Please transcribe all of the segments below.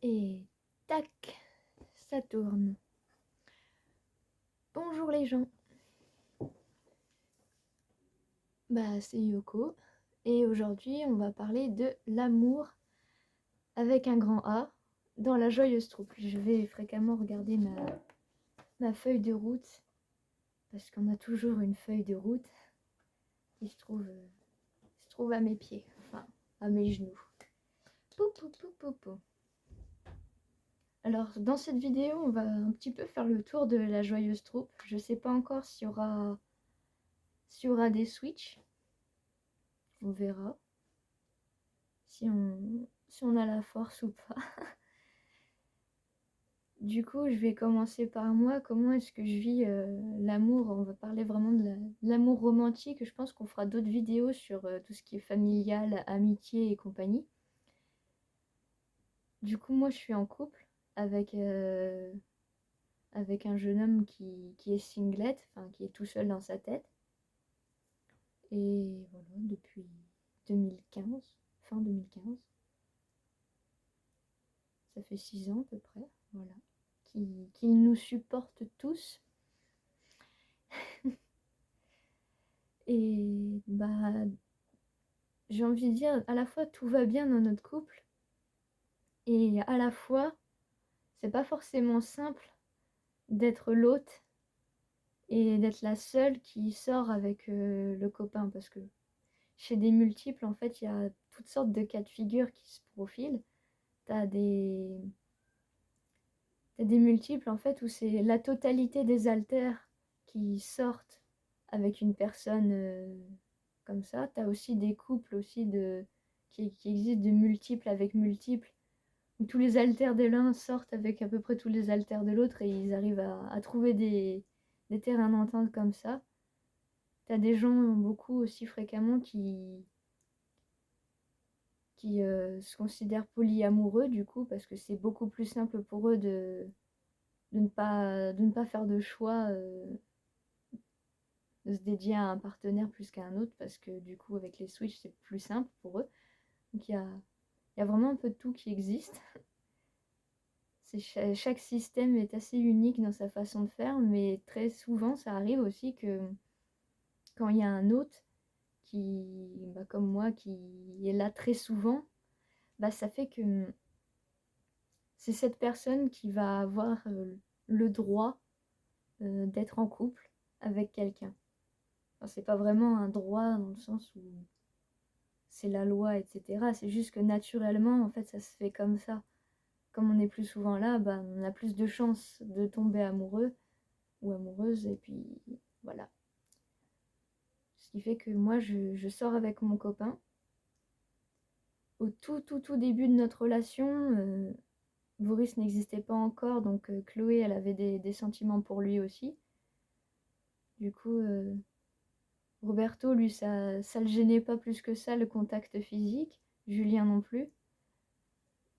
Et tac, ça tourne. Bonjour les gens. C'est Yoko. Et aujourd'hui, on va parler de l'amour avec un grand A dans la joyeuse troupe. Je vais fréquemment regarder ma feuille de route parce qu'on a toujours une feuille de route qui se trouve à mes pieds, enfin à mes genoux. Pou, pou, pou, pou, pou. Alors, dans cette vidéo, on va un petit peu faire le tour de la joyeuse troupe. Je sais pas encore s'il y aura des switches. On verra si on a la force ou pas. Du coup, je vais commencer par moi. Comment est-ce que je vis l'amour? On va parler vraiment de l'amour romantique. Je pense qu'on fera d'autres vidéos sur tout ce qui est familial, amitié et compagnie. Du coup, moi, je suis en couple avec un jeune homme qui est singlet, enfin qui est tout seul dans sa tête. Et voilà, depuis 2015, fin 2015. Ça fait 6 ans à peu près, voilà. Qu'il nous supporte tous. Et j'ai envie de dire, à la fois tout va bien dans notre couple, et à la fois, c'est pas forcément simple d'être l'hôte et d'être la seule qui sort avec le copain, parce que chez des multiples, en fait, il y a toutes sortes de cas de figure qui se profilent. T'as des multiples, en fait, où c'est la totalité des alters qui sortent avec une personne comme ça. T'as aussi des couples aussi qui existent de multiples avec multiples, où tous les alters de l'un sortent avec à peu près tous les alters de l'autre et ils arrivent à trouver des terrains d'entente comme ça. T'as des gens beaucoup aussi fréquemment qui se considèrent polyamoureux du coup, parce que c'est beaucoup plus simple pour eux de ne pas faire de choix, de se dédier à un partenaire plus qu'à un autre, parce que du coup avec les Switch c'est plus simple pour eux. Donc il y a vraiment un peu de tout qui existe. Chaque système est assez unique dans sa façon de faire, mais très souvent ça arrive aussi que quand il y a un hôte comme moi, qui est là très souvent, ça fait que c'est cette personne qui va avoir le droit d'être en couple avec quelqu'un. Enfin, c'est pas vraiment un droit dans le sens où c'est la loi, etc. C'est juste que naturellement, en fait, ça se fait comme ça. Comme on est plus souvent là, on a plus de chances de tomber amoureux ou amoureuse, et puis voilà. Ce qui fait que moi, je sors avec mon copain. Au tout début de notre relation, Boris n'existait pas encore, donc Chloé, elle avait des sentiments pour lui aussi. Du coup, Roberto, lui, ça le gênait pas plus que ça, le contact physique. Julien non plus.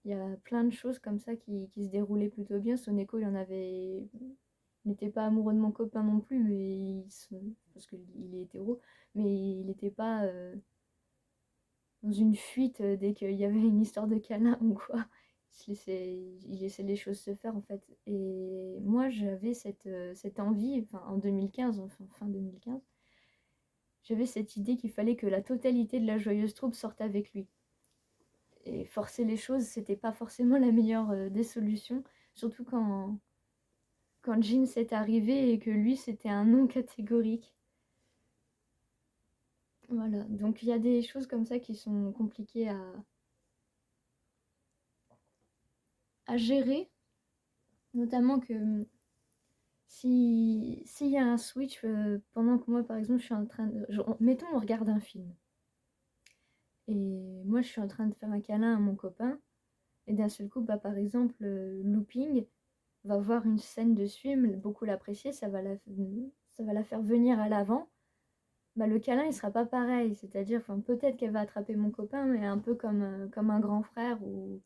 Il y a plein de choses comme ça qui se déroulaient plutôt bien. Soneko, il n'était pas amoureux de mon copain non plus, parce qu'il est hétéro, mais il n'était pas dans une fuite dès qu'il y avait une histoire de câlin ou quoi. Il laissait les choses se faire en fait. Et moi j'avais cette envie, enfin en 2015, enfin fin 2015, j'avais cette idée qu'il fallait que la totalité de la joyeuse troupe sorte avec lui. Et forcer les choses, c'était pas forcément la meilleure des solutions, surtout quand Jean s'est arrivé et que lui c'était un non catégorique. Voilà, donc il y a des choses comme ça qui sont compliquées à gérer, notamment que s'il y a un switch pendant que moi par exemple je suis en train de... mettons on regarde un film et moi je suis en train de faire un câlin à mon copain et d'un seul coup par exemple Looping va voir une scène dessus, aime beaucoup l'apprécier, ça va la faire venir à l'avant. Le câlin il sera pas pareil, c'est-à-dire peut-être qu'elle va attraper mon copain, mais un peu comme un grand frère ou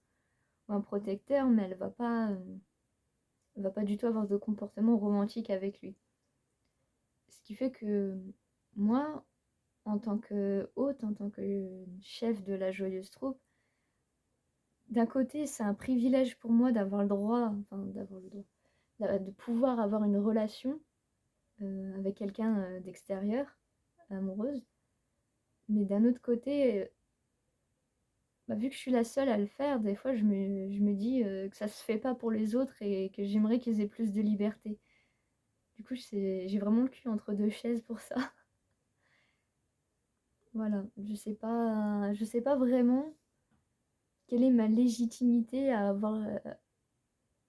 un protecteur, mais elle va pas du tout avoir de comportement romantique avec lui. Ce qui fait que moi, en tant que hôte, en tant que chef de la joyeuse troupe, d'un côté, c'est un privilège pour moi d'avoir le droit, enfin d'avoir le droit, de pouvoir avoir une relation avec quelqu'un d'extérieur, amoureuse. Mais d'un autre côté, bah, vu que je suis la seule à le faire, des fois je me dis que ça se fait pas pour les autres et que j'aimerais qu'ils aient plus de liberté. Du coup, j'ai vraiment le cul entre deux chaises pour ça. Voilà, je sais pas vraiment quelle est ma légitimité à avoir,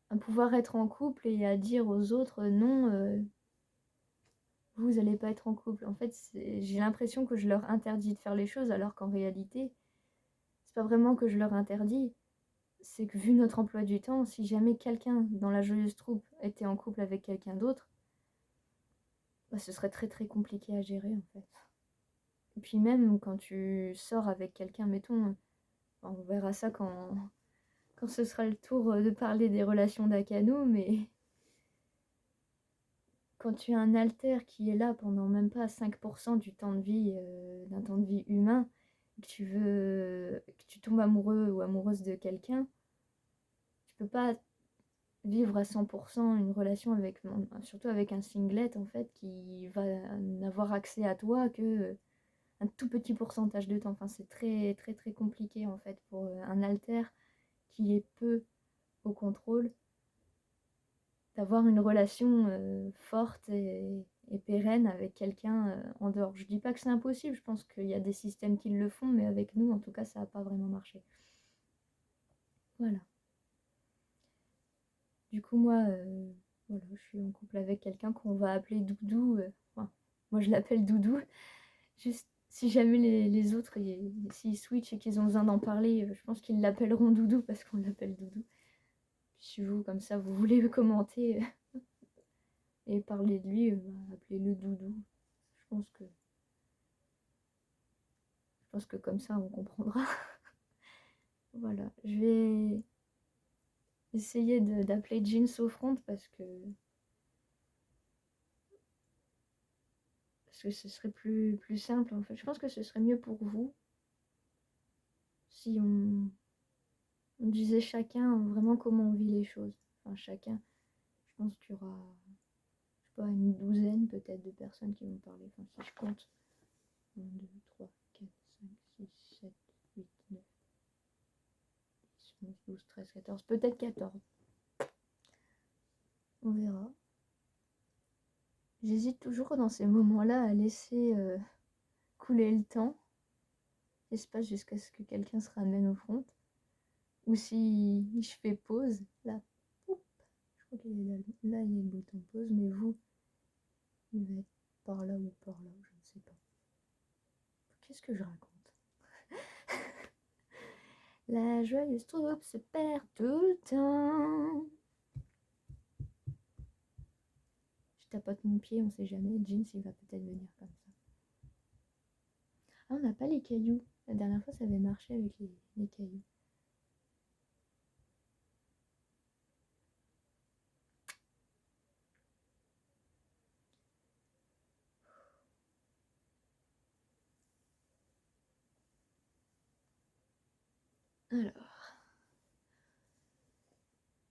à pouvoir être en couple et à dire aux autres non, vous allez pas être en couple. En fait, j'ai l'impression que je leur interdis de faire les choses, alors qu'en réalité, c'est pas vraiment que je leur interdis. C'est que vu notre emploi du temps, si jamais quelqu'un dans la joyeuse troupe était en couple avec quelqu'un d'autre, bah, ce serait très très compliqué à gérer en fait. Et puis même quand tu sors avec quelqu'un, mettons, on verra ça quand ce sera le tour de parler des relations d'Akano, mais quand tu as un alter qui est là pendant même pas 5% du temps de vie, d'un temps de vie humain, que tu tombes amoureux ou amoureuse de quelqu'un, tu peux pas vivre à 100% une relation avec, surtout avec un singlet en fait, qui va n'avoir accès à toi que un tout petit pourcentage de temps. Enfin, c'est très très très compliqué en fait pour un alter qui est peu au contrôle d'avoir une relation forte et pérenne avec quelqu'un en dehors. Je dis pas que c'est impossible, je pense qu'il y a des systèmes qui le font, mais avec nous, en tout cas, ça n'a pas vraiment marché. Voilà. Du coup, moi, voilà, je suis en couple avec quelqu'un qu'on va appeler Doudou. Enfin, moi, je l'appelle Doudou. Juste, si jamais les autres, s'ils switchent et qu'ils ont besoin d'en parler, je pense qu'ils l'appelleront Doudou parce qu'on l'appelle Doudou. Puis si vous, comme ça, vous voulez commenter et parler de lui, appelez-le Doudou. Je pense que Je pense que comme ça, on comprendra. Voilà, je vais essayer d'appeler Jeans au front parce que ce serait plus simple en fait. Je pense que ce serait mieux pour vous si on disait chacun vraiment comment on vit les choses. Enfin, chacun, je pense qu'il y aura, je sais pas, une douzaine peut-être de personnes qui vont parler. Enfin, si je compte 1, 2, 3, 4, 5, 6, 7, 8, 9, 10, 11, 12, 13, 14, peut-être 14. On verra. J'hésite toujours dans ces moments-là à laisser couler le temps, l'espace jusqu'à ce que quelqu'un se ramène au front. Ou si je fais pause, là, poup, je crois qu'il est là, là, il y a le bouton pause, mais vous, il va être par là ou par là, je ne sais pas. Qu'est-ce que je raconte? La joyeuse troupe se perd tout le temps. Je tapote mon pied, on sait jamais. Jeans, il va peut-être venir comme ça. Ah, on n'a pas les cailloux. La dernière fois, ça avait marché avec les cailloux. Alors,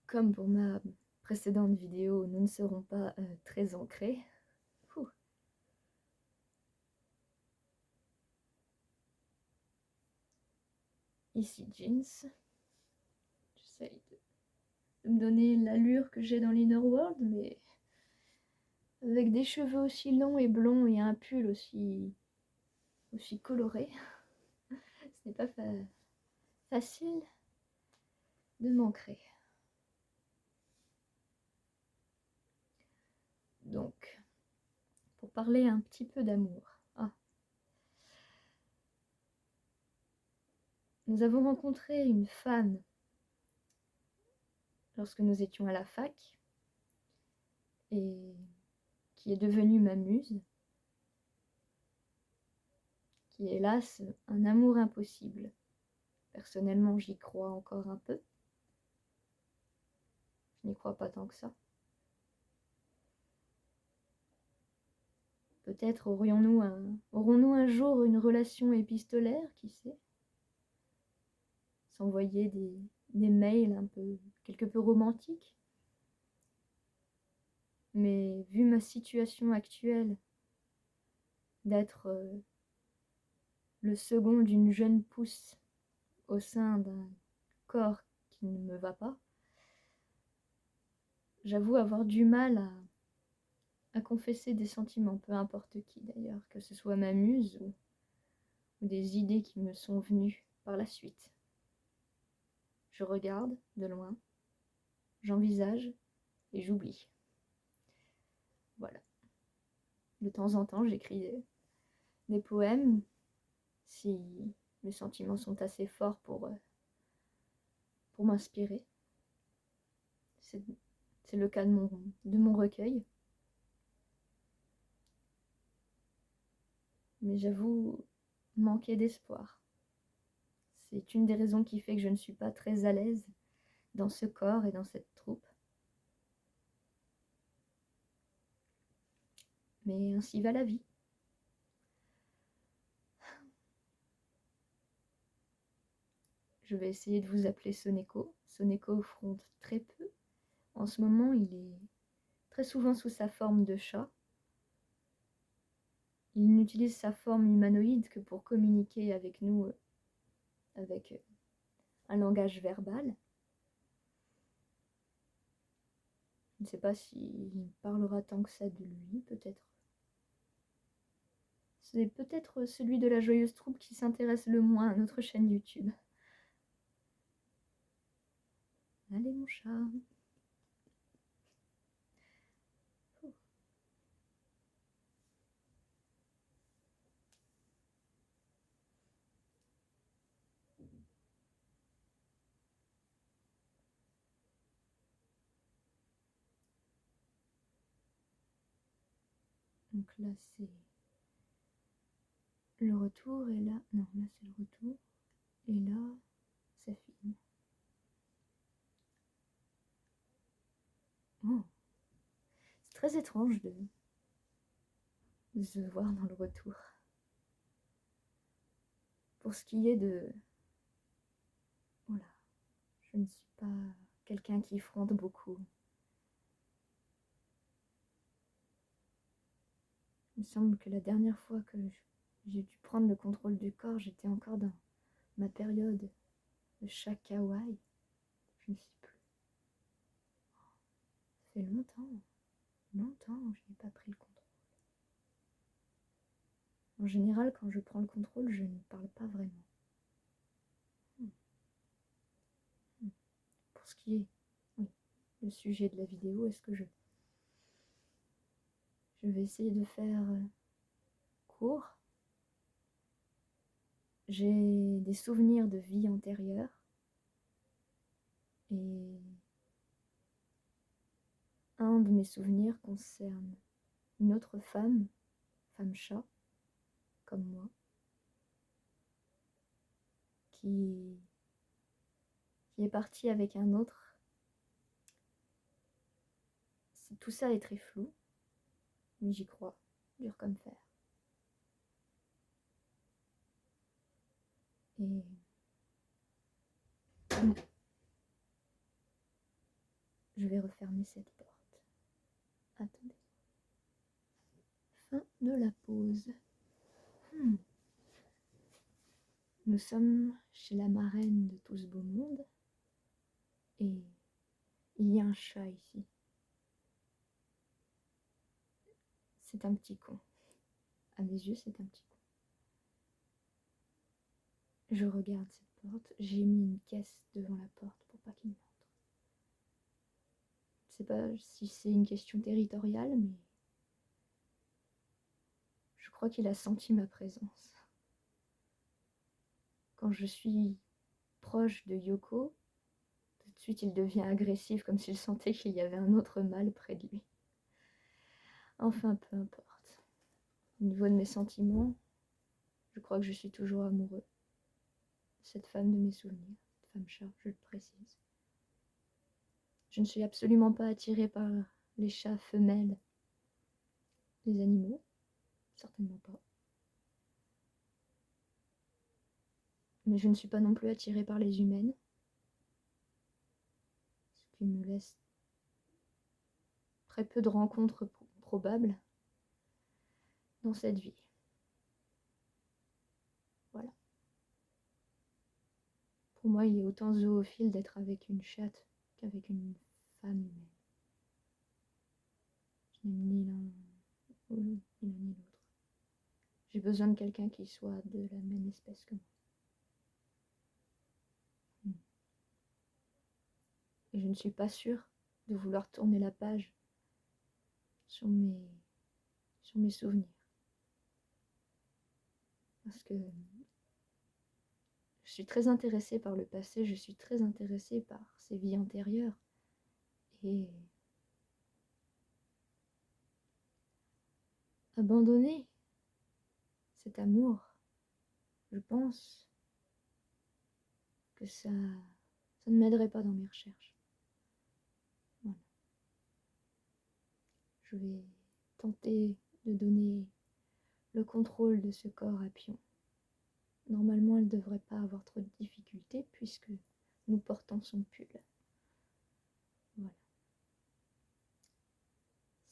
comme pour ma précédente vidéo, nous ne serons pas très ancrés. Ouh. Ici Jeans. J'essaye de me donner l'allure que j'ai dans l'Inner World, mais avec des cheveux aussi longs et blonds et un pull aussi coloré, ce n'est pas facile de m'ancrer. Donc, pour parler un petit peu d'amour. Ah. Nous avons rencontré une femme lorsque nous étions à la fac et qui est devenue ma muse, qui est hélas un amour impossible. Personnellement, j'y crois encore un peu. Je n'y crois pas tant que ça. Peut-être aurons-nous un jour une relation épistolaire, qui sait? S'envoyer des mails quelque peu romantiques. Mais vu ma situation actuelle, d'être le second d'une jeune pousse au sein d'un corps qui ne me va pas, j'avoue avoir du mal à confesser des sentiments, peu importe qui d'ailleurs, que ce soit ma muse ou des idées qui me sont venues par la suite. Je regarde de loin, j'envisage et j'oublie. Voilà. De temps en temps, j'écris des poèmes si mes sentiments sont assez forts pour m'inspirer. C'est le cas de mon recueil. Mais j'avoue manquer d'espoir. C'est une des raisons qui fait que je ne suis pas très à l'aise dans ce corps et dans cette troupe. Mais ainsi va la vie. Je vais essayer de vous appeler Soneko. Soneko fronde très peu. En ce moment, il est très souvent sous sa forme de chat. Il n'utilise sa forme humanoïde que pour communiquer avec nous avec un langage verbal. Je ne sais pas s'il parlera tant que ça de lui, peut-être. C'est peut-être celui de la joyeuse troupe qui s'intéresse le moins à notre chaîne YouTube. Allez mon chat. Donc là c'est le retour et là... Non, là c'est le retour. Et là, ça filme. Oh, c'est très étrange de se voir dans le retour. Pour ce qui est de... Voilà, je ne suis pas quelqu'un qui fronde beaucoup. Il me semble que la dernière fois que j'ai dû prendre le contrôle du corps, j'étais encore dans ma période de chat kawaii. Je ne sais plus. Ça fait longtemps que je n'ai pas pris le contrôle. En général, quand je prends le contrôle, je ne parle pas vraiment. Pour ce qui est, oui, le sujet de la vidéo, est-ce que je vais essayer de faire court. J'ai des souvenirs de vie antérieure et un de mes souvenirs concerne une autre femme chat, comme moi, qui est partie avec un autre. Tout ça est très flou, mais j'y crois, dur comme fer. Et je vais refermer cette porte. Attendez. Fin de la pause. Nous sommes chez la marraine de tout ce beau monde et il y a un chat ici. C'est un petit con. À mes yeux, c'est un petit con. Je regarde cette porte. J'ai mis une caisse devant la porte pour pas qu'il n'entre. Je sais pas si c'est une question territoriale, mais je crois qu'il a senti ma présence. Quand je suis proche de Yoko, tout de suite il devient agressif, comme s'il sentait qu'il y avait un autre mâle près de lui. Enfin, peu importe. Au niveau de mes sentiments, je crois que je suis toujours amoureux de cette femme de mes souvenirs, cette femme chat, je le précise. Je ne suis absolument pas attirée par les chats femelles, les animaux, certainement pas. Mais je ne suis pas non plus attirée par les humaines. qui me laisse très peu de rencontres probables dans cette vie. Voilà. Pour moi, il est autant zoophile d'être avec une chatte qu'avec une femme humaine. Je n'aime ni l'un ni l'autre. J'ai besoin de quelqu'un qui soit de la même espèce que moi. Et je ne suis pas sûre de vouloir tourner la page sur mes souvenirs. Parce que je suis très intéressée par le passé, je suis très intéressée par ces vies antérieures. Et abandonner cet amour, je pense que ça ne m'aiderait pas dans mes recherches. Voilà. Je vais tenter de donner le contrôle de ce corps à Pion. Normalement, elle ne devrait pas avoir trop de difficultés puisque nous portons son pull. Voilà.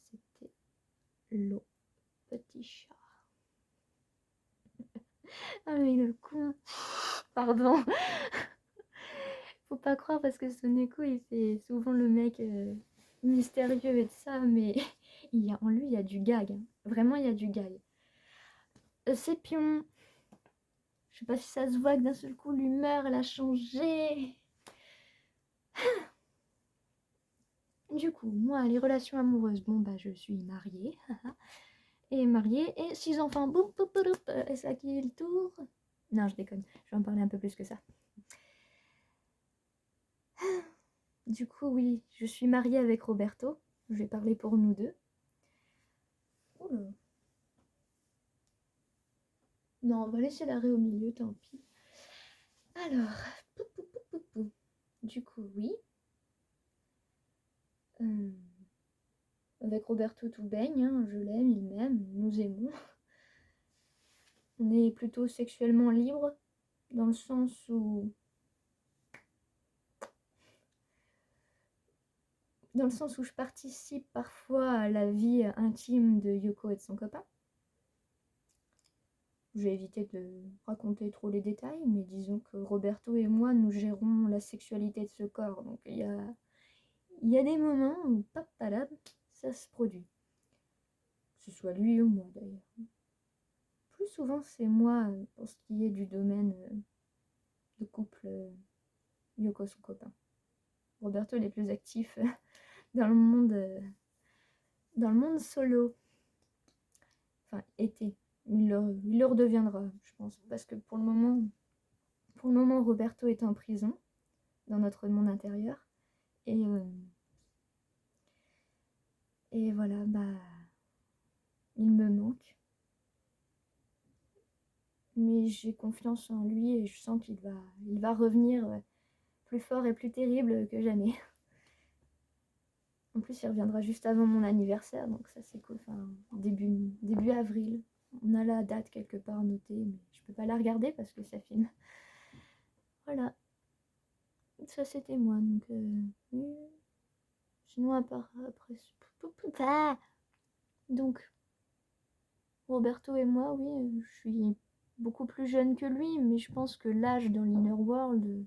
C'était le petit chat. Ah mais le con. Pardon. Faut pas croire parce que Soneko il fait souvent le mec mystérieux et de ça, mais en lui il y a du gag. Hein. Vraiment il y a du gag. C'est Pion. Je sais pas si ça se voit que d'un seul coup l'humeur elle a changé. Du coup, moi les relations amoureuses, bon bah je suis mariée. Et mariée et 6 enfants. Boum, boum, boum, est-ce à qui le tour? Non je déconne, je vais en parler un peu plus que ça. Du coup, oui, je suis mariée avec Roberto. Je vais parler pour nous deux. Oula. Non, on va laisser l'arrêt au milieu, tant pis. Alors, du coup, oui. Avec Roberto tout baigne, hein, je l'aime, il m'aime, nous aimons. On est plutôt sexuellement libre, dans le sens où je participe parfois à la vie intime de Yoko et de son copain. Je vais éviter de raconter trop les détails, mais disons que Roberto et moi, nous gérons la sexualité de ce corps. Donc il y a des moments où, papalab, ça se produit. Que ce soit lui ou moi d'ailleurs. Plus souvent, c'est moi pour ce qui est du domaine de couple Yoko son copain. Roberto il est plus actif dans le monde solo. Enfin, était. Il le redeviendra, je pense, parce que pour le moment, Roberto est en prison dans notre monde intérieur et voilà, bah, il me manque, mais j'ai confiance en lui et je sens qu'il va revenir plus fort et plus terrible que jamais. En plus, il reviendra juste avant mon anniversaire, donc ça c'est cool. Enfin, début avril. On a la date quelque part notée, mais je peux pas la regarder parce que ça filme. Voilà. Ça c'était moi, donc sinon après. Donc Roberto et moi, oui, je suis beaucoup plus jeune que lui, mais je pense que l'âge dans l'Inner World,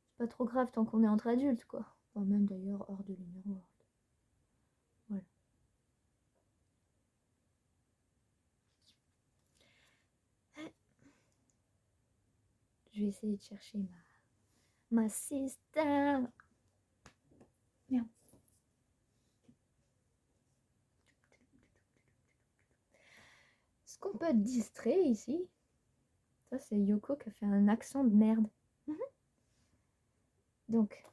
c'est pas trop grave tant qu'on est entre adultes, quoi. Enfin, même d'ailleurs hors de l'Inner World. Voilà. Je vais essayer de chercher ma sister. Merde. Est-ce qu'on peut être distrait ici? Ça, c'est Yoko qui a fait un accent de merde. Donc,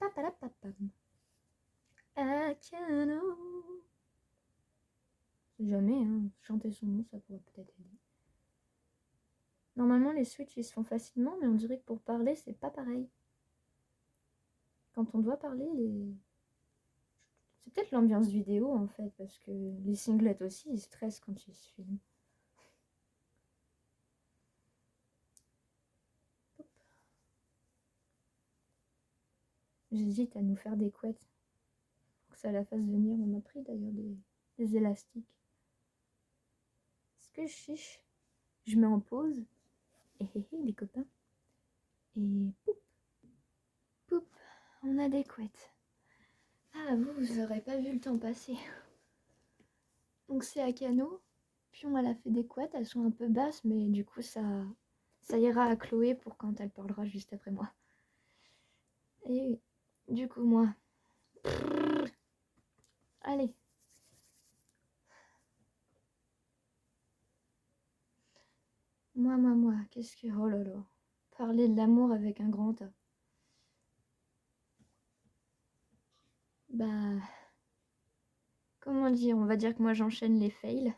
papalapapam. Akano. Jamais, hein. Chanter son nom, ça pourrait peut-être aider. Normalement, les switches, ils se font facilement, mais on dirait que pour parler, c'est pas pareil. Quand on doit parler, c'est peut-être l'ambiance vidéo, en fait, parce que les singlets aussi, ils stressent quand ils se filment. J'hésite à nous faire des couettes pour que ça la fasse venir. On m'a pris d'ailleurs des élastiques. Est-ce que je chiche? Je mets en pause. Et les copains. Et poup, poup, on a des couettes. Ah, vous aurez pas vu le temps passer. Donc c'est à canot. Puis elle a fait des couettes, elles sont un peu basses, mais du coup ça ira à Chloé pour quand elle parlera juste après moi. Et du coup moi, allez. Moi, qu'est-ce que... Oh là là. Parler de l'amour avec un grand A. Bah... Comment dire? On va dire que moi j'enchaîne les fails.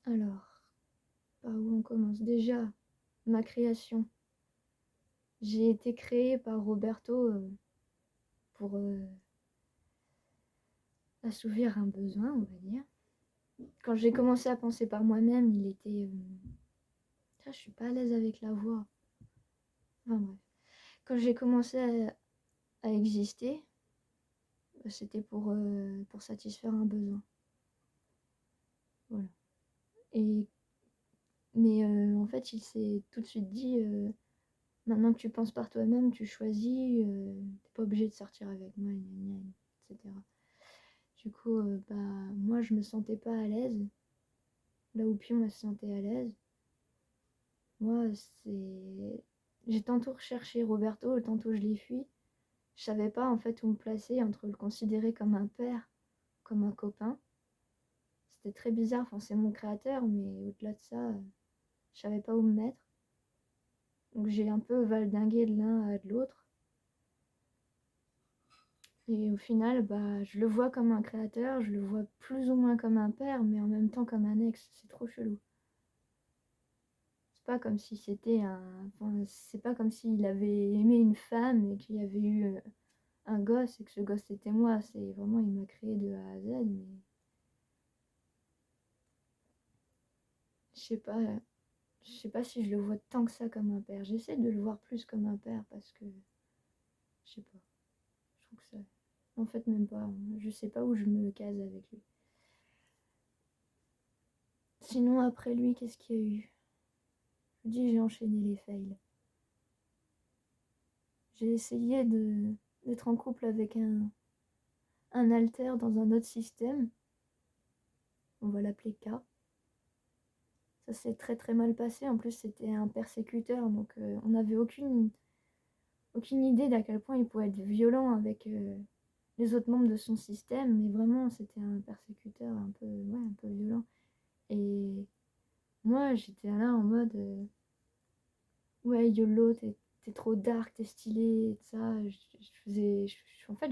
Alors, par où on commence? Déjà, ma création. J'ai été créée par Roberto pour assouvir un besoin, on va dire. Quand j'ai commencé à penser par moi-même, il était... je suis pas à l'aise avec la voix. Enfin bref. Quand j'ai commencé à exister, c'était pour satisfaire un besoin. Voilà. Mais en fait, il s'est tout de suite dit, maintenant que tu penses par toi-même, tu choisis, t'es pas obligé de sortir avec moi, etc. Du coup, moi, je me sentais pas à l'aise. Là où Pion, elle se sentait à l'aise. Moi, j'ai tantôt recherché Roberto, tantôt je l'ai fui. Je savais pas en fait où me placer entre le considérer comme un père, comme un copain. C'était très bizarre, enfin c'est mon créateur, mais au-delà de ça, je savais pas où me mettre. Donc j'ai un peu valdingué de l'un à de l'autre. Et au final, je le vois comme un créateur, je le vois plus ou moins comme un père, mais en même temps comme un ex. C'est trop chelou. C'est pas comme si c'était un... Enfin, c'est pas comme s'il avait aimé une femme et qu'il y avait eu un gosse et que ce gosse c'était moi. C'est vraiment, il m'a créé de A à Z, mais... Je sais pas, je sais pas si je le vois tant que ça comme un père. J'essaie de le voir plus comme un père parce que... Je sais pas. Je trouve que ça... En fait, même pas. Je sais pas où je me case avec lui. Sinon, après lui, qu'est-ce qu'il y a eu? Je dis, j'ai enchaîné les fails. J'ai essayé d'être en couple avec un alter dans un autre système. On va l'appeler K. Ça s'est très très mal passé. En plus, c'était un persécuteur, donc on n'avait aucune idée d'à quel point il pouvait être violent avec les autres membres de son système. Mais vraiment, c'était un persécuteur un peu violent. Et moi, j'étais là en mode ouais, YOLO, t'es trop dark, t'es stylé, et ça. En fait,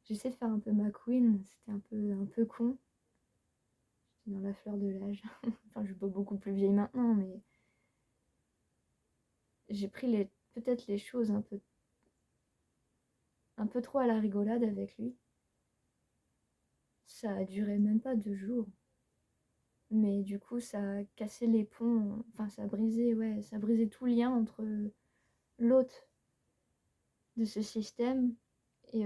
j'essaie de faire un peu ma queen. C'était un peu con. J'étais dans la fleur de l'âge. Enfin, je suis pas beaucoup plus vieille maintenant, mais j'ai pris peut-être les choses un peu trop à la rigolade avec lui. Ça a duré même pas 2 jours. Mais du coup, ça a cassé les ponts. Enfin, ça a brisé tout lien entre l'hôte de ce système et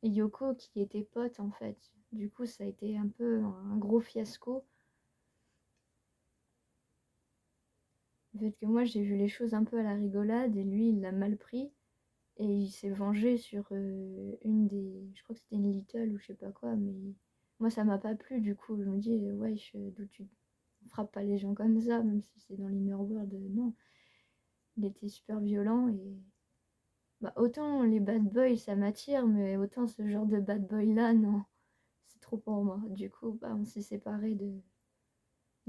Yoko qui était pote en fait. Du coup, ça a été un peu un gros fiasco. Le fait que moi j'ai vu les choses un peu à la rigolade et lui il l'a mal pris et il s'est vengé sur une des... Je crois que c'était une Little ou je sais pas quoi, mais moi ça m'a pas plu du coup. Je me dis, wesh, d'où tu frappes pas les gens comme ça, même si c'est dans l'inner world, non. Il était super violent et autant les bad boys ça m'attire, mais autant ce genre de bad boy là, non, c'est trop pour moi. Du coup, on s'est séparés de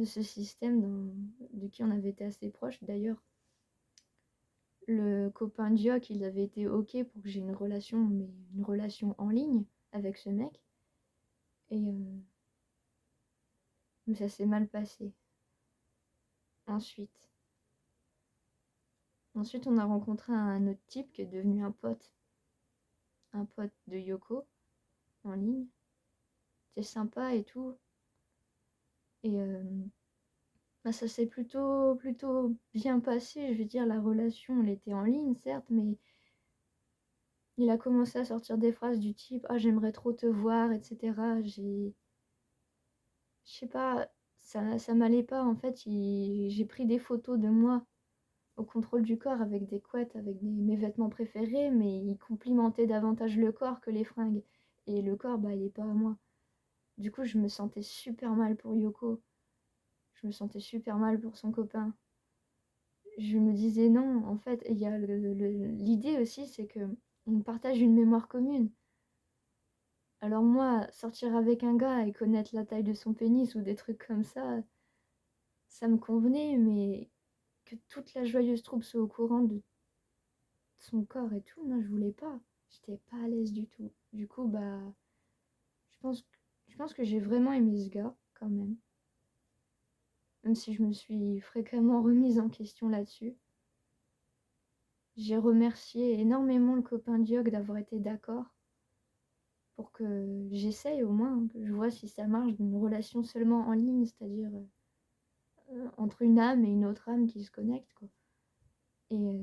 ce système de qui on avait été assez proches. D'ailleurs, le copain de Jock, il avait été ok pour que j'ai une relation, mais une relation en ligne avec ce mec. Et mais ça s'est mal passé. Ensuite, on a rencontré un autre type qui est devenu un pote de Yoko en ligne. C'était sympa et tout. Et Bah, ça s'est plutôt bien passé. Je veux dire, la relation, elle était en ligne, certes, mais il a commencé à sortir des phrases du type: «Ah, j'aimerais trop te voir» et cetera. Je sais pas, ça m'allait pas. En fait, j'ai pris des photos de moi au contrôle du corps avec des couettes, avec mes vêtements préférés, mais il complimentait davantage le corps que les fringues. Et le corps, bah, il est pas à moi. Du coup, je me sentais super mal pour Yoko. Je me sentais super mal pour son copain. Je me disais non, en fait, il y a l'idée aussi, c'est que on partage une mémoire commune. Alors moi, sortir avec un gars et connaître la taille de son pénis ou des trucs comme ça me convenait, mais que toute la joyeuse troupe soit au courant de son corps et tout, non, je voulais pas. J'étais pas à l'aise du tout. Du coup, bah, je pense, je pense que j'ai vraiment aimé ce gars, quand même. Même si je me suis fréquemment remise en question là-dessus. J'ai remercié énormément le copain de Diog d'avoir été d'accord pour que j'essaye au moins, que je vois si ça marche d'une relation seulement en ligne, c'est-à-dire entre une âme et une autre âme qui se connectent, quoi. Et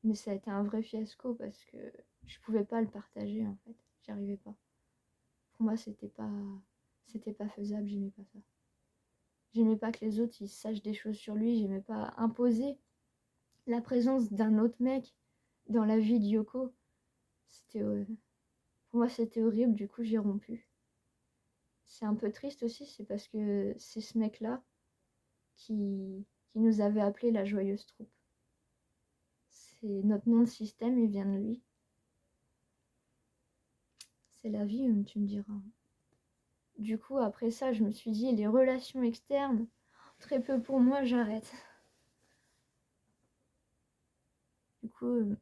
mais ça a été un vrai fiasco parce que je pouvais pas le partager en fait, j'y arrivais pas. Pour moi, c'était pas faisable, j'aimais pas ça. J'aimais pas que les autres ils sachent des choses sur lui, j'aimais pas imposer la présence d'un autre mec dans la vie de Yoko. C'était pour moi c'était horrible, du coup j'ai rompu. C'est un peu triste aussi, c'est parce que c'est ce mec-là qui nous avait appelé la Joyeuse Troupe. C'est notre nom de système, il vient de lui. C'est la vie, tu me diras. Du coup, après ça, je me suis dit, les relations externes, très peu pour moi, j'arrête. Du coup,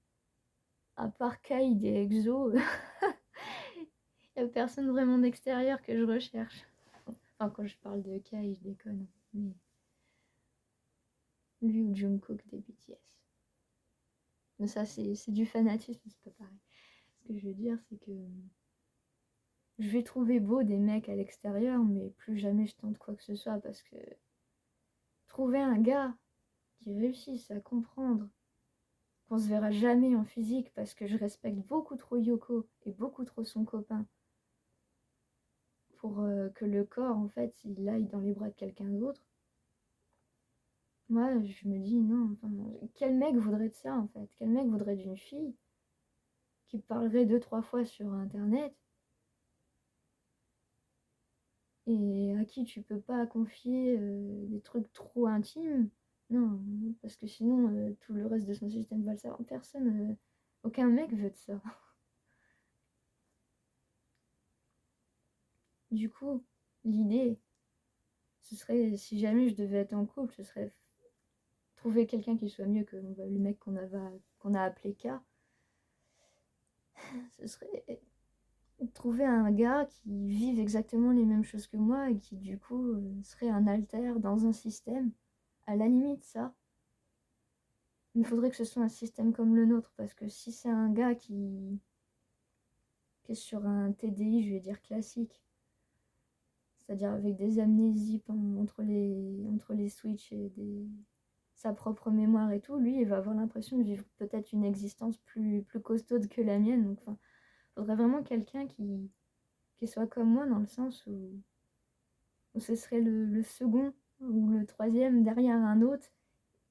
à part Kaïd et Exo, il n'y a personne vraiment d'extérieur que je recherche. Enfin, quand je parle de Kai, je déconne. Mais lui ou Jungkook des BTS. Mais ça, c'est du fanatisme, c'est pas pareil. Ce que je veux dire, c'est que je vais trouver beau des mecs à l'extérieur, mais plus jamais je tente quoi que ce soit parce que trouver un gars qui réussisse à comprendre qu'on se verra jamais en physique parce que je respecte beaucoup trop Yoko et beaucoup trop son copain pour que le corps, en fait, il aille dans les bras de quelqu'un d'autre. Moi, je me dis non, enfin, quel mec voudrait de ça en fait? Quel mec voudrait d'une fille qui parlerait 2, 3 fois sur internet et à qui tu peux pas confier des trucs trop intimes? Non, parce que sinon tout le reste de son système va le savoir. Personne, aucun mec veut de ça. Du coup, l'idée, ce serait, si jamais je devais être en couple, ce serait trouver quelqu'un qui soit mieux que le mec qu'on a appelé K. Ce serait trouver un gars qui vive exactement les mêmes choses que moi et qui du coup serait un alter dans un système. À la limite ça, il faudrait que ce soit un système comme le nôtre parce que si c'est un gars qui est sur un TDI, je vais dire classique, c'est-à-dire avec des amnésies entre les switches et sa propre mémoire et tout, lui il va avoir l'impression de vivre peut-être une existence plus costaude que la mienne. Donc enfin, faudrait vraiment quelqu'un qui soit comme moi dans le sens où ce serait le second ou le troisième derrière un autre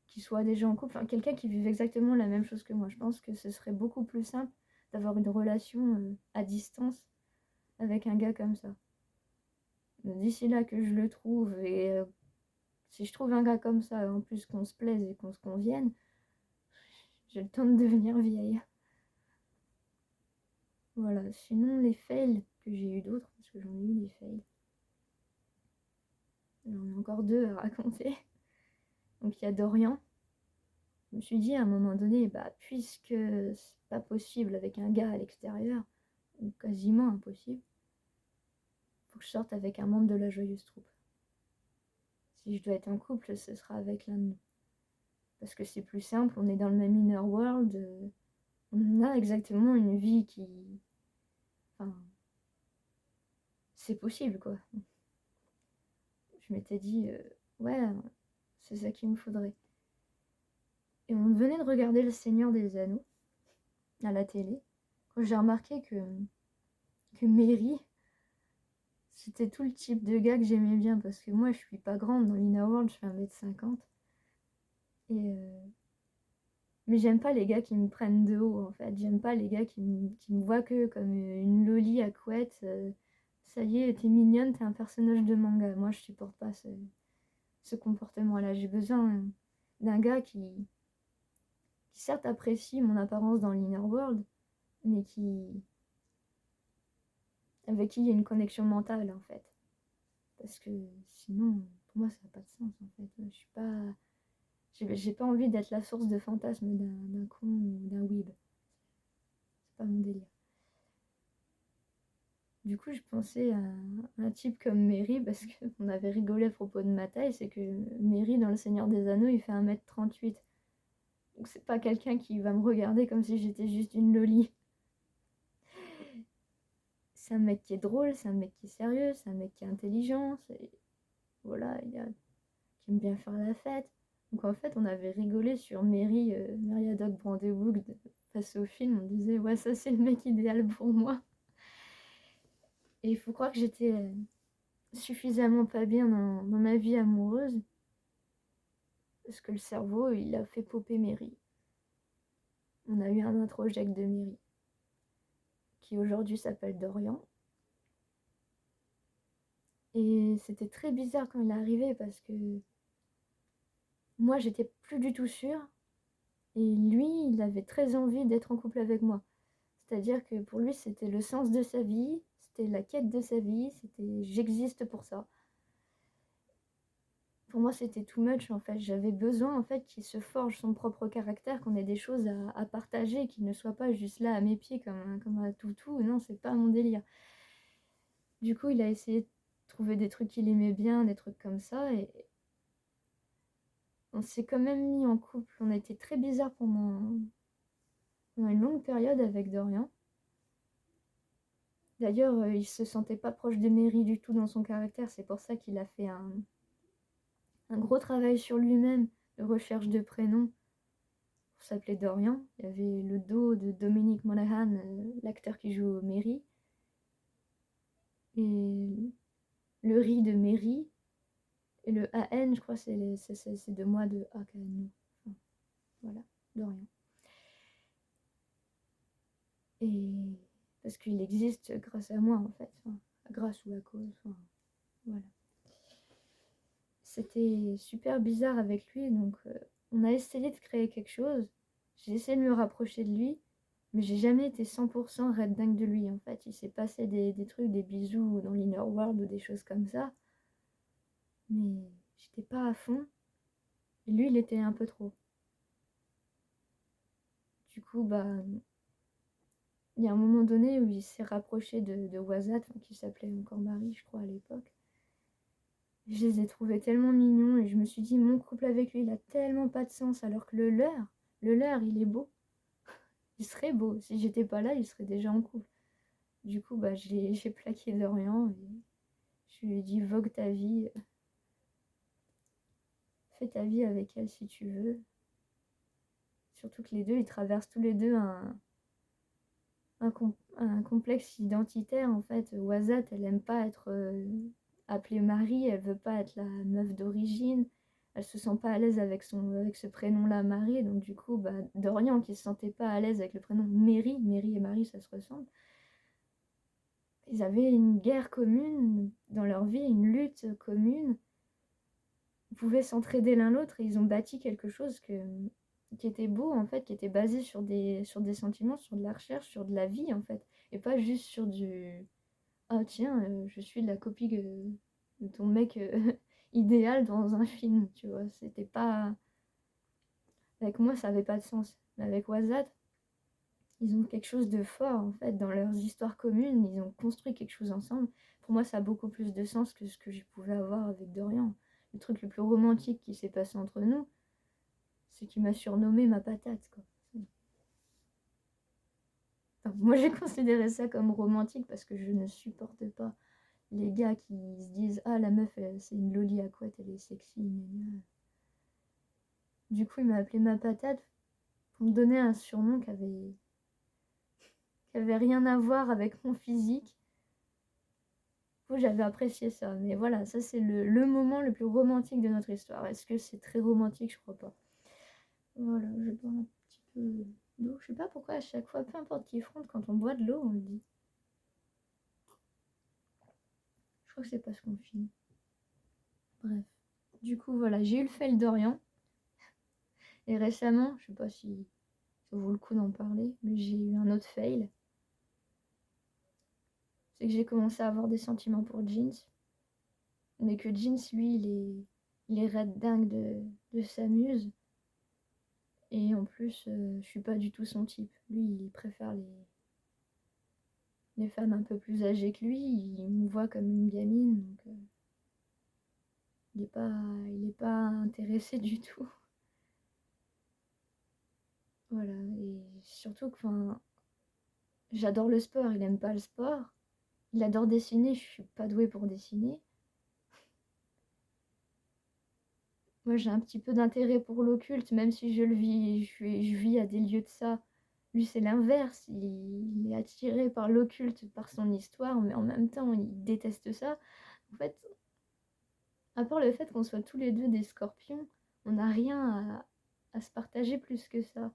qui soit déjà en couple, enfin quelqu'un qui vive exactement la même chose que moi. Je pense que ce serait beaucoup plus simple d'avoir une relation à distance avec un gars comme ça. D'ici là que je le trouve et si je trouve un gars comme ça, en plus qu'on se plaise et qu'on se convienne, j'ai le temps de devenir vieille. Voilà, sinon les fails que j'ai eu d'autres, parce que j'en ai eu des fails. J'en ai encore deux à raconter. Donc il y a Dorian. Je me suis dit à un moment donné, bah, puisque c'est pas possible avec un gars à l'extérieur, ou quasiment impossible, faut que je sorte avec un membre de la joyeuse troupe. Si je dois être en couple, ce sera avec l'un de nous. Parce que c'est plus simple, on est dans le même inner world, on a exactement une vie qui. Enfin, c'est possible quoi. je m'étais dit, ouais, c'est ça qu'il me faudrait. Et on venait de regarder Le Seigneur des Anneaux à la télé, quand j'ai remarqué que Merry, c'était tout le type de gars que j'aimais bien, parce que moi, je suis pas grande dans l'Inner World, je fais 1,50 m. Et mais j'aime pas les gars qui me prennent de haut, en fait. J'aime pas les gars qui me voient que comme une loli à couette. Ça y est, t'es mignonne, t'es un personnage de manga. Moi, je supporte pas ce comportement-là. J'ai besoin d'un gars qui certes apprécie mon apparence dans l'Inner World, mais avec qui il y a une connexion mentale, en fait. Parce que sinon, pour moi, ça n'a pas de sens, en fait. Je suis pas... J'ai pas envie d'être la source de fantasmes d'un con ou d'un weeb. C'est pas mon délire. Du coup, je pensais à un type comme Merry, parce qu'on avait rigolé à propos de ma taille, c'est que Merry, dans Le Seigneur des Anneaux, il fait 1,38 m. Donc c'est pas quelqu'un qui va me regarder comme si j'étais juste une loli. C'est un mec qui est drôle, c'est un mec qui est sérieux, c'est un mec qui est intelligent, voilà, qui aime bien faire la fête. Donc en fait, on avait rigolé sur Merry, Meriadoc Brandeburg face au film. On disait, ouais, ça c'est le mec idéal pour moi. Et il faut croire que j'étais suffisamment pas bien dans ma vie amoureuse, parce que le cerveau, il a fait popper Merry. On a eu un introject de Merry, qui aujourd'hui s'appelle Dorian. Et c'était très bizarre quand il est arrivé, parce que moi, j'étais plus du tout sûre. Et lui, il avait très envie d'être en couple avec moi. C'est-à-dire que pour lui, c'était le sens de sa vie, c'était la quête de sa vie, c'était j'existe pour ça. Pour moi, c'était too much, en fait. J'avais besoin, en fait, qu'il se forge son propre caractère, qu'on ait des choses à partager, qu'il ne soit pas juste là à mes pieds comme un toutou. Non, c'est pas mon délire. Du coup, il a essayé de trouver des trucs qu'il aimait bien, des trucs comme ça, et on s'est quand même mis en couple. On a été très bizarre pendant une longue période avec Dorian. D'ailleurs, il se sentait pas proche de Merry du tout dans son caractère. C'est pour ça qu'il a fait un gros travail sur lui-même de recherche de prénom pour s'appeler Dorian. Il y avait le dos de Dominic Monaghan, l'acteur qui joue Merry, et le riz de Merry, et le AN, je crois, c'est de moi de Akano. Enfin, voilà, Dorian. Et parce qu'il existe grâce à moi, en fait. Enfin, grâce ou à cause. Enfin, voilà. C'était super bizarre avec lui, donc on a essayé de créer quelque chose. J'ai essayé de me rapprocher de lui, mais j'ai jamais été 100% red dingue de lui, en fait. Il s'est passé des trucs, des bisous dans l'Inner World ou des choses comme ça, mais j'étais pas à fond. Et lui, il était un peu trop. Du coup, bah, il y a un moment donné où il s'est rapproché de Wazat, qui s'appelait encore Marie, je crois, à l'époque. Je les ai trouvés tellement mignons et je me suis dit, mon couple avec lui, il a tellement pas de sens, alors que le leur, il est beau. Il serait beau. Si j'étais pas là, il serait déjà en couple. Du coup, bah, j'ai plaqué Dorian et je lui ai dit, vogue ta vie. Fais ta vie avec elle si tu veux. Surtout que les deux, ils traversent tous les deux un complexe identitaire, en fait. Wazat, elle aime pas être appelée Marie, elle veut pas être la meuf d'origine. Elle se sent pas à l'aise avec ce prénom-là, Marie. Donc du coup, bah, Dorian, qui se sentait pas à l'aise avec le prénom Mary et Marie, ça se ressemble. Ils avaient une guerre commune dans leur vie, une lutte commune. Ils pouvaient s'entraider l'un l'autre et ils ont bâti quelque chose qui était beau, en fait, qui était basé sur des sentiments, sur de la recherche, sur de la vie, en fait. Et pas juste sur du ah tiens, je suis la copie de ton mec idéal dans un film, tu vois. C'était pas. Avec moi, ça avait pas de sens. Mais avec Wazat, ils ont quelque chose de fort, en fait, dans leurs histoires communes. Ils ont construit quelque chose ensemble. Pour moi, ça a beaucoup plus de sens que ce que je pouvais avoir avec Dorian. Le truc le plus romantique qui s'est passé entre nous, c'est qu'il m'a surnommé ma patate, quoi. Enfin, moi, j'ai considéré ça comme romantique parce que je ne supporte pas les gars qui se disent ah la meuf c'est une loli à couette, elle est sexy. Du coup il m'a appelé ma patate pour me donner un surnom qui avait rien à voir avec mon physique. J'avais apprécié ça, mais voilà, ça c'est le moment le plus romantique de notre histoire. Est-ce que c'est très romantique? Je crois pas. Voilà, je bois un petit peu d'eau. Je sais pas pourquoi à chaque fois, peu importe qui fronte, quand on boit de l'eau, on le dit. Je crois que c'est parce qu'on filme. Bref. Du coup, voilà, j'ai eu le fail d'Orient. Et récemment, je sais pas si ça vaut le coup d'en parler, mais j'ai eu un autre fail. C'est que j'ai commencé à avoir des sentiments pour Jeans. Mais que Jeans, lui, il est red dingue de sa muse. Et en plus, je suis pas du tout son type. Lui, il préfère les femmes un peu plus âgées que lui. Il me voit comme une gamine, donc il est pas intéressé du tout. Voilà, et surtout que, enfin, j'adore le sport, il aime pas le sport. Il adore dessiner, je suis pas douée pour dessiner. Moi, j'ai un petit peu d'intérêt pour l'occulte, même si je le vis, je vis à des lieux de ça. Lui, c'est l'inverse. Il est attiré par l'occulte, par son histoire, mais en même temps, il déteste ça. En fait, à part le fait qu'on soit tous les deux des scorpions, on n'a rien à se partager plus que ça.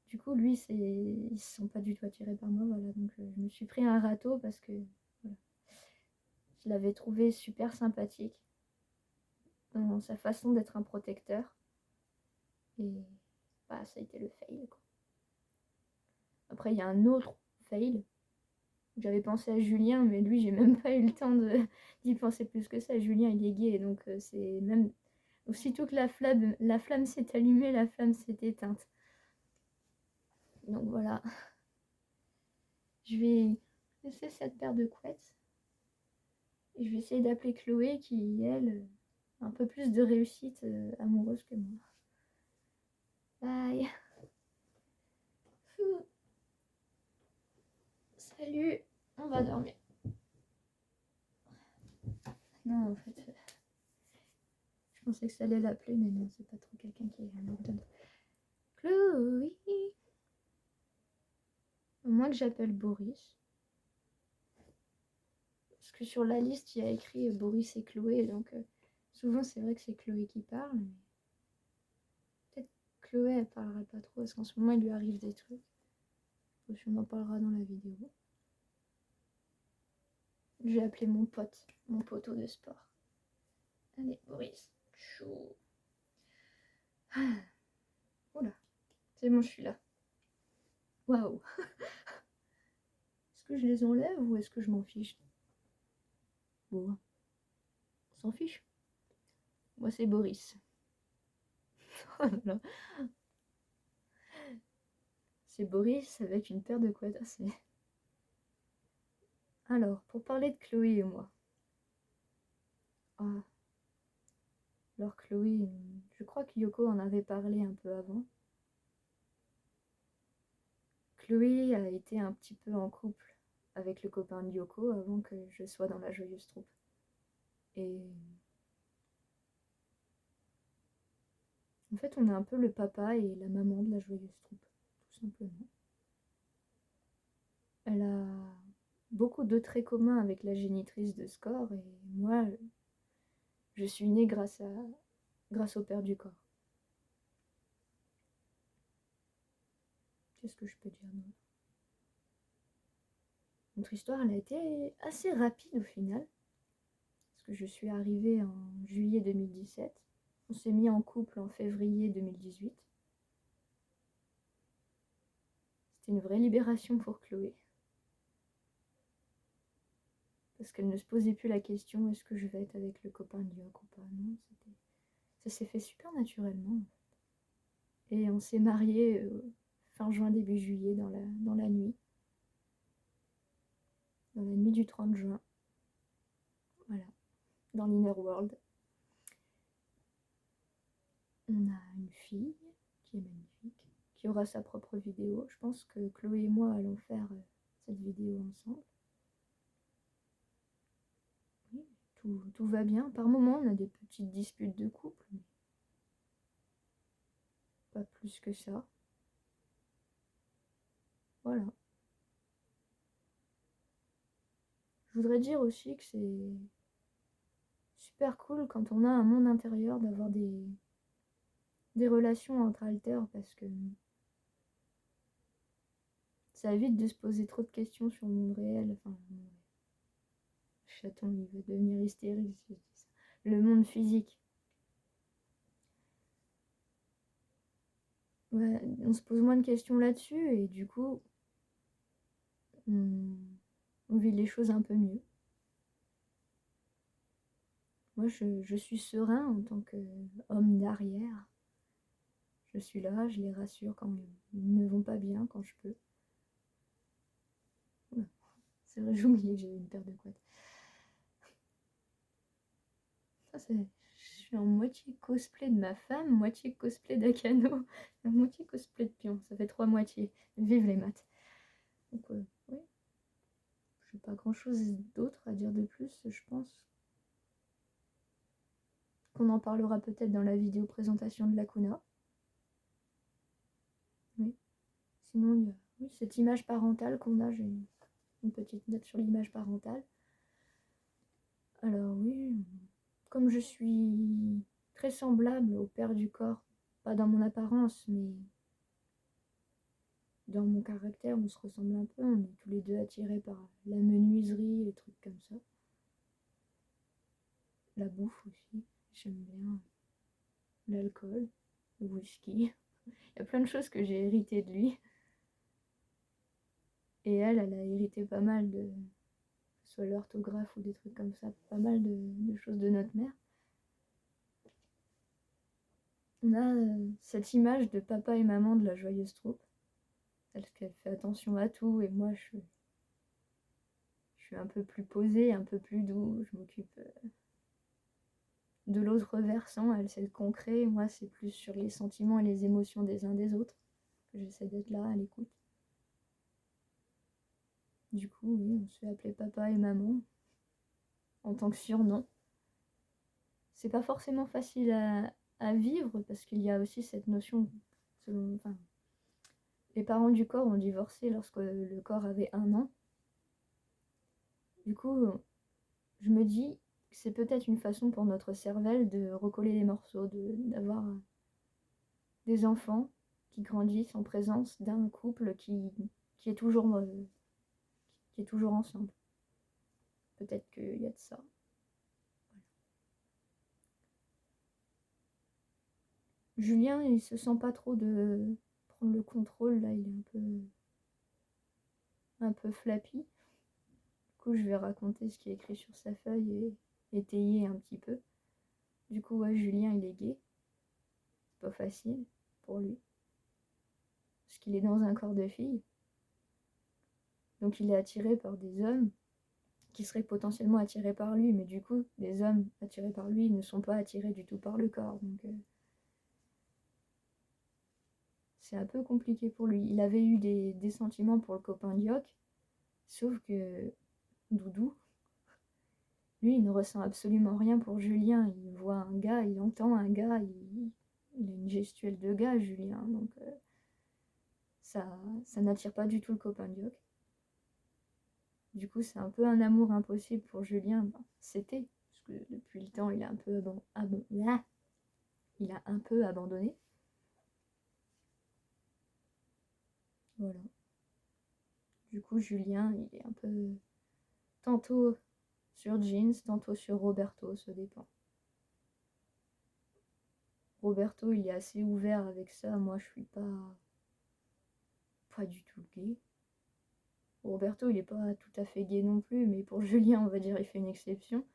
Du coup, lui, ils se sent pas du tout attirés par moi, voilà. Donc, je me suis pris un râteau parce que voilà. Je l'avais trouvé super sympathique dans sa façon d'être un protecteur. Et bah, ça a été le fail, quoi. Après, il y a un autre fail. J'avais pensé à Julien, mais lui, j'ai même pas eu le temps d'y penser plus que ça. Julien, il est gay, donc c'est même. Aussitôt que la flamme s'est allumée, la flamme s'est éteinte. Donc voilà. Je vais laisser cette paire de couettes. Et je vais essayer d'appeler Chloé, qui, elle, a un peu plus de réussite amoureuse que moi. Bye. Salut. On va dormir. Non, en fait, je pensais que ça allait l'appeler, mais non, c'est pas trop quelqu'un qui est un Chloé. Moi que j'appelle Boris. Parce que sur la liste, il y a écrit Boris et Chloé, donc souvent c'est vrai que c'est Chloé qui parle, mais peut-être Chloé elle parlera pas trop, parce qu'en ce moment il lui arrive des trucs. On en parlera dans la vidéo. Je vais appeler mon pote, mon poteau de sport. Allez, Boris. Chou. Ah. Oula, c'est bon, je suis là. Waouh. Est-ce que je les enlève ou est-ce que je m'en fiche? Bon, on s'en fiche. Moi, c'est Boris. Oh là là. C'est Boris avec une paire de quadrats. Alors, pour parler de Chloé et moi. Ah. Alors Chloé, je crois que Yoko en avait parlé un peu avant. Chloé a été un petit peu en couple avec le copain de Yoko avant que je sois dans la joyeuse troupe. Et en fait, on est un peu le papa et la maman de la joyeuse troupe, tout simplement. Elle a beaucoup de traits communs avec la génitrice de Score et moi, je suis née grâce au père du corps. Qu'est-ce que je peux dire d'autre? Notre histoire, elle a été assez rapide au final. Parce que je suis arrivée en juillet 2017. On s'est mis en couple en février 2018. C'était une vraie libération pour Chloé. Parce qu'elle ne se posait plus la question est-ce que je vais être avec le copain de York ou pas. Non, ça s'est fait super naturellement. Et on s'est mariés fin juin, début juillet dans la nuit. Dans la nuit du 30 juin. Voilà. Dans l'Inner World. On a une fille qui est magnifique, qui aura sa propre vidéo. Je pense que Chloé et moi allons faire cette vidéo ensemble. tout va bien. Par moments, on a des petites disputes de couple, mais pas plus que ça. Voilà. Je voudrais dire aussi que c'est super cool quand on a un monde intérieur d'avoir des relations entre alters parce que ça évite de se poser trop de questions sur le monde réel. Enfin, chaton, il va devenir hystérique si je dis ça. Le monde physique. Ouais, on se pose moins de questions là-dessus et du coup, on vit les choses un peu mieux. Moi, je suis serein en tant qu'homme d'arrière. Je suis là, je les rassure quand ils ne vont pas bien, quand je peux. Oula, c'est vrai, j'ai oublié que j'avais une paire de couettes. Je suis en moitié cosplay de ma femme, moitié cosplay d'Akano, moitié cosplay de Pion. Ça fait 3 moitiés. Vive les maths. Donc, oui. Je n'ai pas grand-chose d'autre à dire de plus, je pense. Qu'on en parlera peut-être dans la vidéo présentation de Lacuna. Oui. Sinon, il y a oui, cette image parentale qu'on a. J'ai une petite note sur l'image parentale. Alors oui, comme je suis très semblable au père du corps, pas dans mon apparence, mais dans mon caractère, on se ressemble un peu. On est tous les deux attirés par la menuiserie, les trucs comme ça. La bouffe aussi, j'aime bien. L'alcool, le whisky. Il y a plein de choses que j'ai héritées de lui. Et elle a hérité pas mal de, que ce soit l'orthographe ou des trucs comme ça, pas mal de choses de notre mère. On a cette image de papa et maman de la joyeuse troupe, parce qu'elle fait attention à tout, et moi je suis un peu plus posée, un peu plus doux, je m'occupe de l'autre versant, elle c'est le concret, moi c'est plus sur les sentiments et les émotions des uns des autres, que j'essaie d'être là à l'écoute. Du coup, oui, on se fait appeler papa et maman, en tant que surnom. C'est pas forcément facile à vivre, parce qu'il y a aussi cette notion, enfin, les parents du corps ont divorcé lorsque le corps avait 1 an. Du coup, je me dis que c'est peut-être une façon pour notre cervelle de recoller les morceaux, d'avoir des enfants qui grandissent en présence d'un couple qui est toujours ensemble. Peut-être qu'il y a de ça. Julien, il se sent pas trop de prendre le contrôle, là, il est un peu flappy. Du coup, je vais raconter ce qui est écrit sur sa feuille et étayer un petit peu. Du coup, ouais, Julien, il est gay. C'est pas facile pour lui. Parce qu'il est dans un corps de fille. Donc il est attiré par des hommes qui seraient potentiellement attirés par lui. Mais du coup, des hommes attirés par lui ne sont pas attirés du tout par le corps. Donc c'est un peu compliqué pour lui. Il avait eu des sentiments pour le copain d'Yoc. Sauf que Doudou, lui, il ne ressent absolument rien pour Julien. Il voit un gars, il entend un gars, il a une gestuelle de gars, Julien. Donc ça n'attire pas du tout le copain d'Yoc. Du coup, c'est un peu un amour impossible pour Julien. Ben, c'était, parce que depuis le temps, il a un peu abandonné. Voilà. Du coup, Julien, il est un peu tantôt sur Jeans, tantôt sur Roberto, ça dépend. Roberto, il est assez ouvert avec ça. Moi, je suis pas du tout gay. Roberto, il est pas tout à fait gay non plus, mais pour Julien, on va dire, il fait une exception.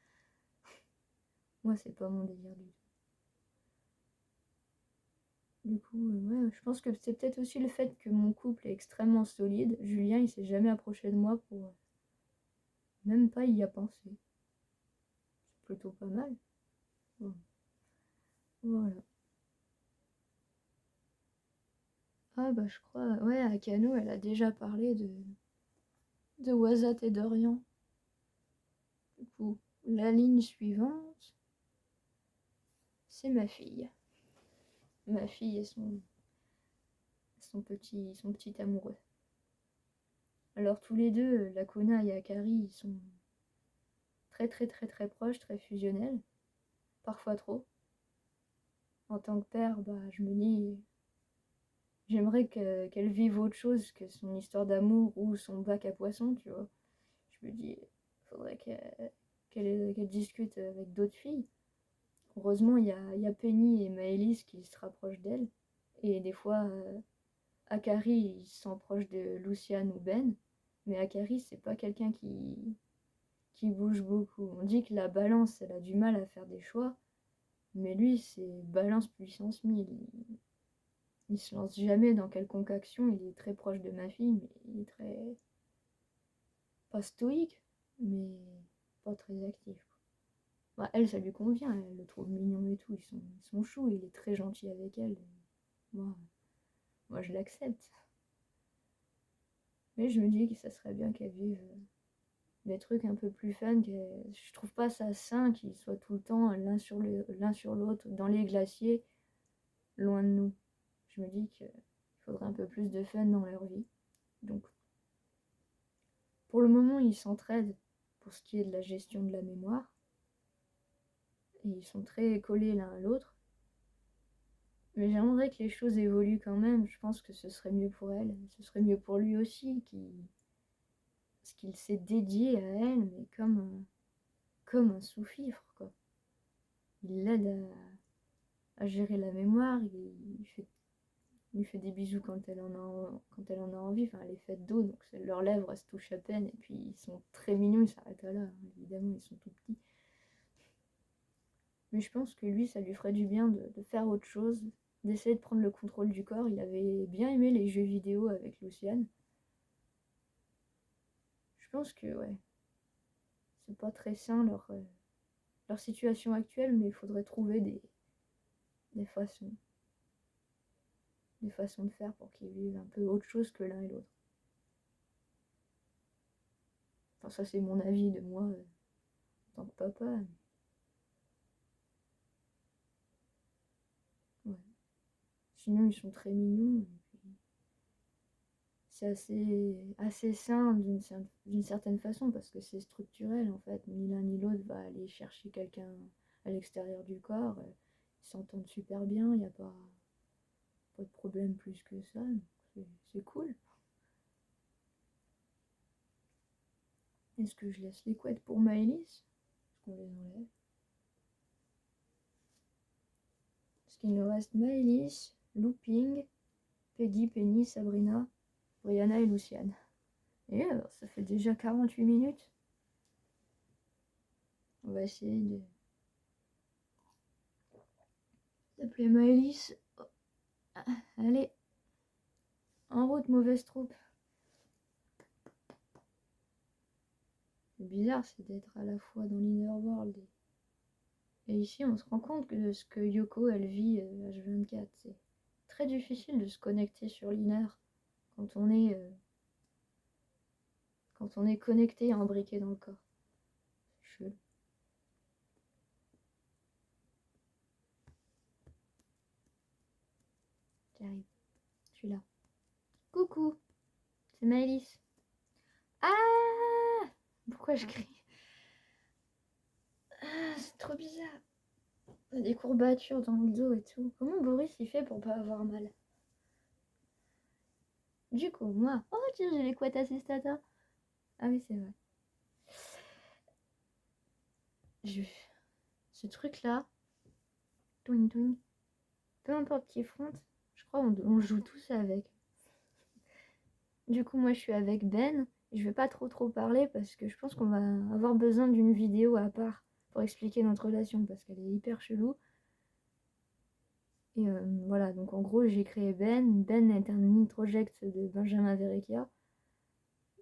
Moi, c'est pas mon délire du tout. Du coup, ouais, je pense que c'est peut-être aussi le fait que mon couple est extrêmement solide. Julien, il s'est jamais approché de moi pour même pas y a pensé. C'est plutôt pas mal. Ouais. Voilà. Ah bah je crois, ouais, Akano, elle a déjà parlé de Wazat et d'Orient. Du coup, La ligne suivante, c'est ma fille. Ma fille et son petit amoureux. Alors tous les deux, Lacuna et Akari, ils sont très très très très proches, très fusionnels. Parfois trop. En tant que père, je me dis, j'aimerais qu'elle vive autre chose que son histoire d'amour ou son bac à poisson, tu vois. Je me dis, il faudrait qu'elle discute avec d'autres filles. Heureusement, il y a Penny et Maëlys qui se rapprochent d'elle. Et des fois, Akari, il se sent proche de Luciane ou Ben. Mais Akari, c'est pas quelqu'un qui bouge beaucoup. On dit que la balance, elle a du mal à faire des choix. Mais lui, c'est balance puissance 1000. Il se lance jamais dans quelconque action. Il est très proche de ma fille, mais il est très... pas stoïque, mais pas très actif. Elle, ça lui convient. Elle le trouve mignon et tout. Ils sont choux. Il est très gentil avec elle. Moi, moi je l'accepte. Mais je me dis que ça serait bien qu'elle vive des trucs un peu plus fun. Je trouve pas ça sain qu'ils soient tout le temps l'un sur l'autre dans les glaciers, loin de nous. Je me dis qu'il faudrait un peu plus de fun dans leur vie. Donc, pour le moment, ils s'entraident pour ce qui est de la gestion de la mémoire. Et ils sont très collés l'un à l'autre. Mais j'aimerais que les choses évoluent quand même. Je pense que ce serait mieux pour elle. Ce serait mieux pour lui aussi, parce qu'il s'est dédié à elle, mais comme un sous-fifre, quoi. Il l'aide à gérer la mémoire, il lui fait des bisous quand elle en a envie. Enfin, elle est faite d'eau, donc leurs lèvres elles se touchent à peine. Et puis ils sont très mignons, ils s'arrêtent là. Évidemment, ils sont tout petits. Mais je pense que lui, ça lui ferait du bien de faire autre chose, d'essayer de prendre le contrôle du corps. Il avait bien aimé les jeux vidéo avec Luciane. Je pense que, ouais, c'est pas très sain leur situation actuelle, mais il faudrait trouver des façons. Des façons de faire pour qu'ils vivent un peu autre chose que l'un et l'autre. Enfin, ça, c'est mon avis de moi en tant que papa. Ouais. Sinon, ils sont très mignons. C'est assez sain d'une certaine façon parce que c'est structurel en fait. Ni l'un ni l'autre va aller chercher quelqu'un à l'extérieur du corps. Ils s'entendent super bien, il n'y a pas de problème plus que ça. C'est cool. Est-ce que je laisse les couettes pour Maëlys? Est-ce qu'on les enlève? Parce qu'il nous reste Maëlys, Looping, Peggy, Penny, Sabrina, Brianna et Luciane. Et ça fait déjà 48 minutes. On va essayer d'appeler Maëlys. Allez, en route, mauvaise troupe. C'est bizarre, c'est d'être à la fois dans l'Inner World et ici, on se rend compte que ce que Yoko, elle vit H24. C'est très difficile de se connecter sur l'Inner quand quand on est connecté et embriqué dans le corps. C'est chelou. J'arrive. Je suis là. Coucou, c'est Maëlys. Ah! Pourquoi je crie? Ah, c'est trop bizarre. Il y a des courbatures dans le dos et tout. Comment Boris il fait pour pas avoir mal? Du coup, moi... Oh tiens, j'ai les couettes assistata. Ah oui, c'est vrai. Ce truc-là, twing twing, peu importe qui fronte, je crois on joue tous avec. Du coup, moi je suis avec Ben. Je vais pas trop parler parce que je pense qu'on va avoir besoin d'une vidéo à part pour expliquer notre relation parce qu'elle est hyper chelou. Et voilà, donc en gros, j'ai créé Ben. Ben est un introject de Benjamin Verrecchia.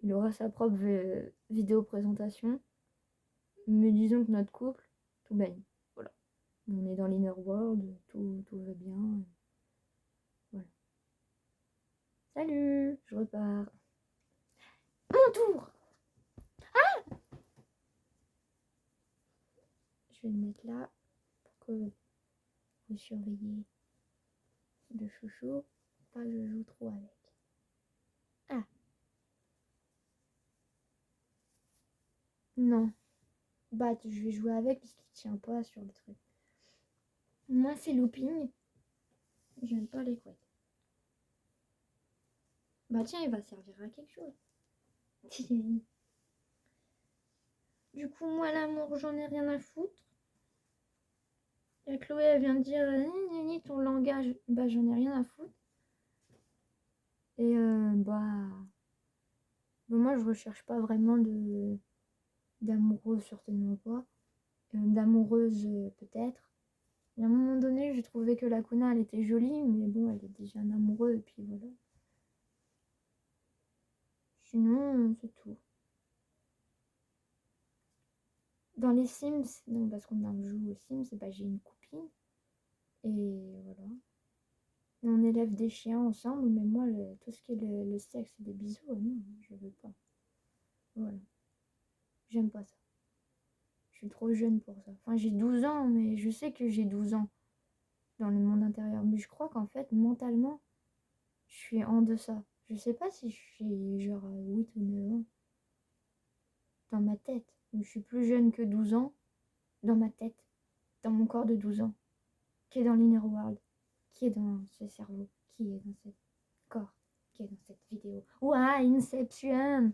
Il aura sa propre vidéo présentation. Mais disons que notre couple, tout baigne. Voilà. On est dans l'inner world, tout va bien. Voilà. Salut, je repars. Mon tour! Je vais le mettre là pour que vous surveillez le chouchou. Pas que je joue trop avec. Ah, non. Bah, je vais jouer avec parce qu'il tient pas sur le truc. Moi, c'est looping. J'aime pas les couettes. Bah, tiens, il va servir à quelque chose. Du coup, moi, l'amour, j'en ai rien à foutre. Et Chloé, elle vient de dire ni ton langage. Bah, j'en ai rien à foutre. Et moi, je recherche pas vraiment d'amoureux, certainement pas. D'amoureuse, peut-être. Et à un moment donné, j'ai trouvé que la Kuna, elle était jolie, mais bon, elle est déjà un amoureux, et puis voilà. Sinon, c'est tout. Dans les Sims, donc parce qu'on joue aux Sims, bah, j'ai une copine. Et voilà. Et on élève des chiens ensemble, mais moi, tout ce qui est le sexe et des bisous, non, je veux pas. Voilà. J'aime pas ça. Je suis trop jeune pour ça. Enfin, j'ai 12 ans, mais je sais que j'ai 12 ans dans le monde intérieur. Mais je crois qu'en fait, mentalement, je suis en deçà. Je sais pas si je suis genre 8 ou 9 ans dans ma tête. Je suis plus jeune que 12 ans dans ma tête, dans mon corps de 12 ans, qui est dans l'inner world, qui est dans ce cerveau, qui est dans ce corps, qui est dans cette vidéo. Ouah, Inception!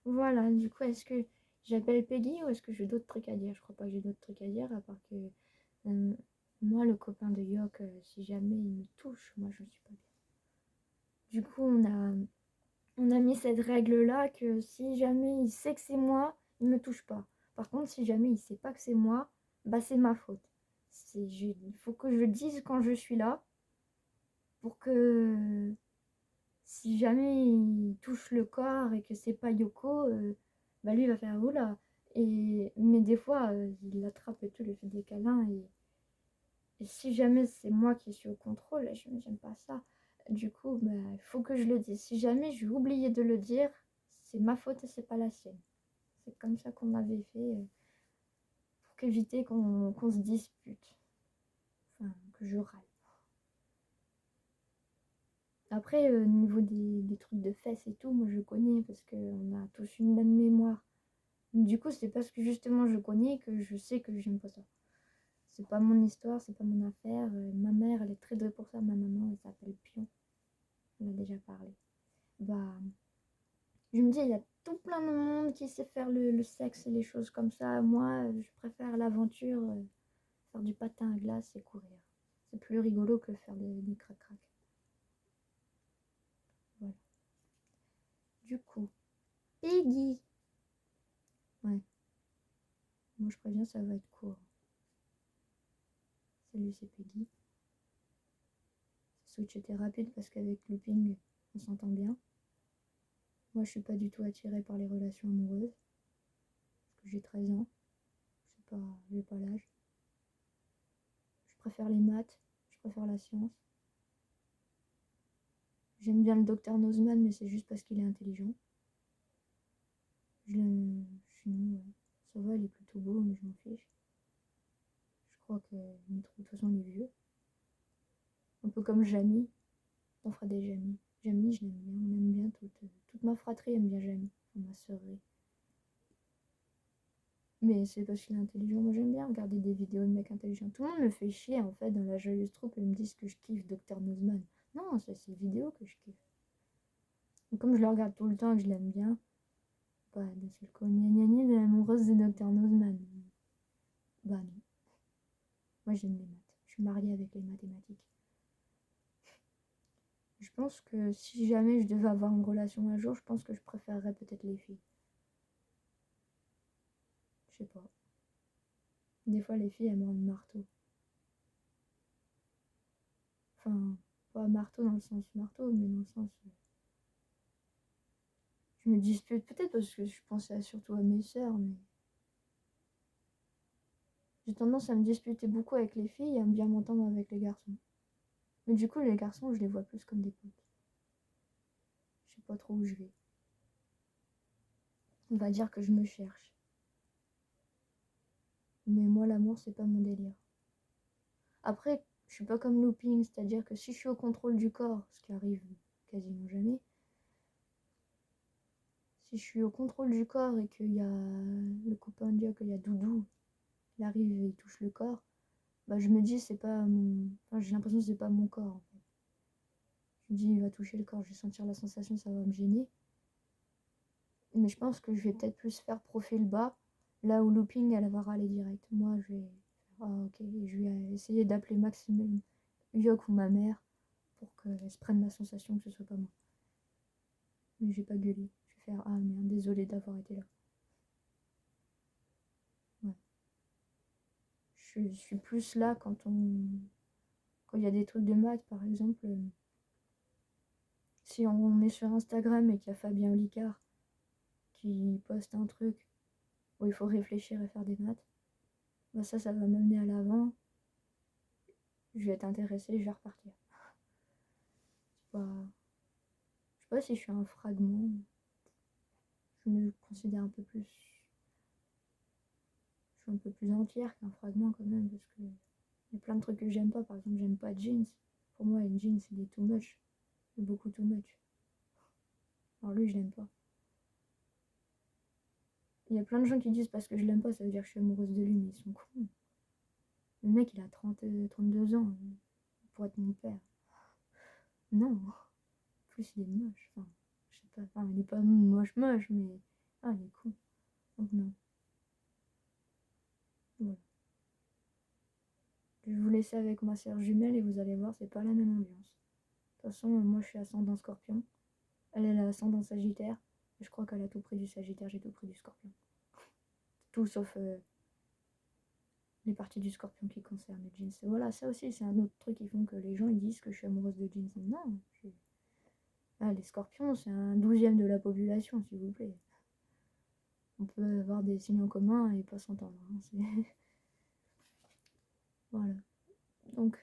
Voilà, du coup, est-ce que j'appelle Peggy ou est-ce que j'ai d'autres trucs à dire? Je crois pas que j'ai d'autres trucs à dire, à part que euh, moi, le copain de Yok, si jamais il me touche, moi, je ne suis pas bien. Du coup, on a mis cette règle-là que si jamais il sait que c'est moi, il me touche pas. Par contre, si jamais il sait pas que c'est moi, bah c'est ma faute. Il faut que je dise quand je suis là pour que si jamais il touche le corps et que c'est pas Yoko, bah lui il va faire oula. Mais des fois, il l'attrape et tout, il lui fait des câlins. Et si jamais c'est moi qui suis au contrôle, j'aime pas ça. Du coup, bah, il faut que je le dise. Si jamais j'ai oublié de le dire, c'est ma faute et c'est pas la sienne. C'est comme ça qu'on avait fait pour qu'éviter qu'on se dispute. Enfin, que je râle. Après, au niveau des trucs de fesses et tout, moi je connais parce qu'on a tous une même mémoire. Du coup, c'est parce que justement je connais que je sais que j'aime pas ça. C'est pas mon histoire, c'est pas mon affaire. Ma mère, elle est très douée pour ça. Ma maman, elle s'appelle Pion. On a déjà parlé. Bah, je me dis, il y a tout plein de monde qui sait faire le sexe et les choses comme ça. Moi, je préfère l'aventure, faire du patin à glace et courir. C'est plus rigolo que faire des crac-crac. Voilà. Du coup, Peggy. Ouais, moi je préviens, ça va être court. Salut, c'est Peggy. Ce switch était rapide parce qu'avec Looping, on s'entend bien. Moi, je suis pas du tout attirée par les relations amoureuses. Parce que j'ai 13 ans. J'ai pas l'âge. Je préfère les maths. Je préfère la science. J'aime bien le docteur Nozman, mais c'est juste parce qu'il est intelligent. Je l'aime. Sinon, ouais. Ça va, il est plutôt beau, mais je m'en fiche. Je crois que de toute façon, il est vieux. Un peu comme Jamie. On fera des Jamie. Jamie, je l'aime bien. On aime bien toute ma fratrie aime bien Jamie. Enfin, ma sœurée. Mais c'est parce qu'il est intelligent. Moi, j'aime bien regarder des vidéos de mecs intelligents. Tout le monde me fait chier, en fait, dans la joyeuse troupe. Ils me disent que je kiffe Dr Nozman. Non, c'est ces vidéos que je kiffe. Et comme je le regarde tout le temps et que je l'aime bien, bah, c'est le gna de l'amoureuse de Dr Nozman. Bah non. Moi, j'aime les maths. Je suis mariée avec les mathématiques. Je pense que si jamais je devais avoir une relation un jour, je pense que je préférerais peut-être les filles. Je sais pas. Des fois, les filles, elles me rendent marteau. Enfin, pas marteau dans le sens marteau, mais dans le sens... Je me dispute peut-être parce que je pensais surtout à mes sœurs, mais... J'ai tendance à me disputer beaucoup avec les filles et à bien m'entendre avec les garçons. Mais du coup, les garçons, je les vois plus comme des potes. Je sais pas trop où je vais. On va dire que je me cherche. Mais moi, l'amour, c'est pas mon délire. Après, je suis pas comme Looping, c'est-à-dire que si je suis au contrôle du corps, ce qui arrive quasiment jamais, si je suis au contrôle du corps et qu'il y a le copain dire qu'il y a Doudou, il arrive et il touche le corps, bah je me dis c'est pas mon. Enfin, j'ai l'impression que c'est pas mon corps en fait. Je me dis il va toucher le corps, je vais sentir la sensation, ça va me gêner. Mais je pense que je vais peut-être plus faire profil bas, là où Looping elle va râler direct. Moi je vais faire ah ok, je vais essayer d'appeler maximum Yok ou ma mère pour qu'elle se prenne la sensation que ce soit pas moi. Mais je vais pas gueuler. Je vais faire ah merde, désolé d'avoir été là. Ouais. Je suis plus là quand il y a des trucs de maths par exemple. Si on est sur Instagram et qu'il y a Fabien Olicard qui poste un truc où il faut réfléchir et faire des maths, bah ça va m'amener à l'avant. Je vais être intéressée, je vais repartir. Pas... Je sais pas si je suis un fragment. Je me considère un peu plus. Je suis un peu plus entière qu'un fragment quand même, parce que il y a plein de trucs que j'aime pas. Par exemple, j'aime pas jeans. Pour moi, une jeans, il est too much. C'est beaucoup too much. Alors lui, je l'aime pas. Il y a plein de gens qui disent parce que je l'aime pas, ça veut dire que je suis amoureuse de lui, mais ils sont cons. Le mec, il a 32 ans. Pour être mon père. Non. En plus, il est moche. Enfin, je sais pas. Enfin, il est pas moche, mais. Ah, il est con. Donc, non. Voilà. Je vais vous laisser avec ma sœur jumelle et vous allez voir, c'est pas la même ambiance. De toute façon, moi, je suis ascendant scorpion. Elle est ascendant sagittaire. Et je crois qu'elle a tout pris du sagittaire, j'ai tout pris du scorpion. Tout sauf les parties du scorpion qui concernent les jeans. Et voilà, ça aussi, c'est un autre truc qui font que les gens ils disent que je suis amoureuse de jeans. Non, ah, les scorpions, c'est un 12e de la population, s'il vous plaît. On peut avoir des signes en commun et pas s'entendre. Hein, voilà. Donc,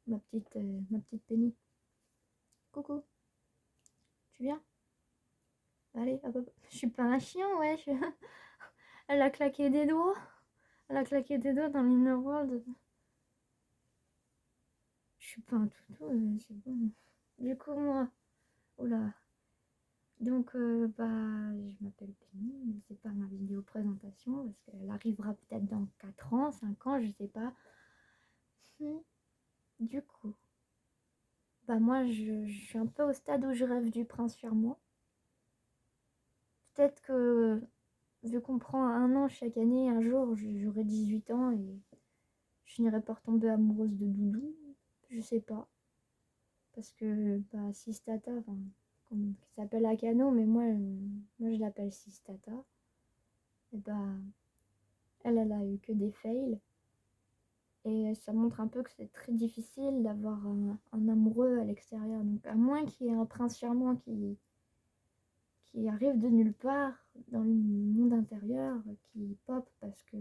ma petite Penny. Coucou, tu viens? Allez, hop, hop. Je suis pas un chien, ouais. Elle a claqué des doigts. Elle a claqué des doigts dans l'Inner World. Je suis pas un toutou, c'est bon. Du coup, moi, oula. Donc, bah, je m'appelle Penny, mais c'est pas ma vidéo présentation parce qu'elle arrivera peut-être dans 4 ans, 5 ans, je sais pas. Du coup, bah, moi, je suis un peu au stade où je rêve du prince charmant. Peut-être que, vu qu'on prend un an chaque année, un jour, j'aurai 18 ans et je finirai par tomber amoureuse de Doudou. Je sais pas. Parce que, bah, Sistata, enfin, qui s'appelle Akano, mais moi je l'appelle Sistata. Et bah, elle a eu que des fails. Et ça montre un peu que c'est très difficile d'avoir un amoureux à l'extérieur. Donc, à moins qu'il y ait un prince charmant qui arrive de nulle part dans le monde intérieur, qui pop, parce que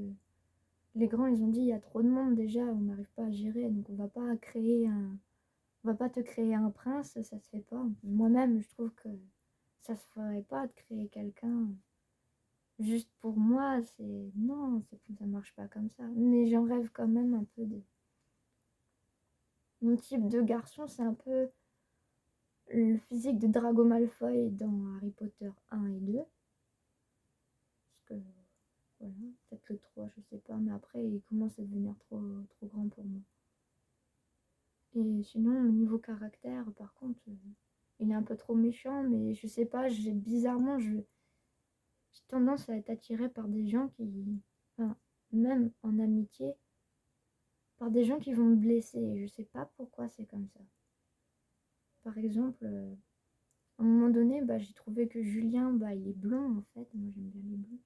les grands, ils ont dit, il y a trop de monde déjà, on n'arrive pas à gérer, donc on va pas te créer un prince, ça se fait pas. Moi-même, je trouve que ça se ferait pas de créer quelqu'un juste pour moi, non, ça marche pas comme ça. Mais j'en rêve quand même un peu de mon type de garçon, c'est un peu le physique de Drago Malfoy dans Harry Potter 1 et 2. Parce que voilà, peut-être le 3, je sais pas, mais après il commence à devenir trop grand pour moi. Et sinon, au niveau caractère, par contre, il est un peu trop méchant, mais je sais pas, bizarrement, j'ai tendance à être attirée par des gens enfin, même en amitié, par des gens qui vont me blesser. Et je sais pas pourquoi c'est comme ça. Par exemple, à un moment donné, bah, j'ai trouvé que Julien, bah, il est blond en fait. Moi, j'aime bien les blonds.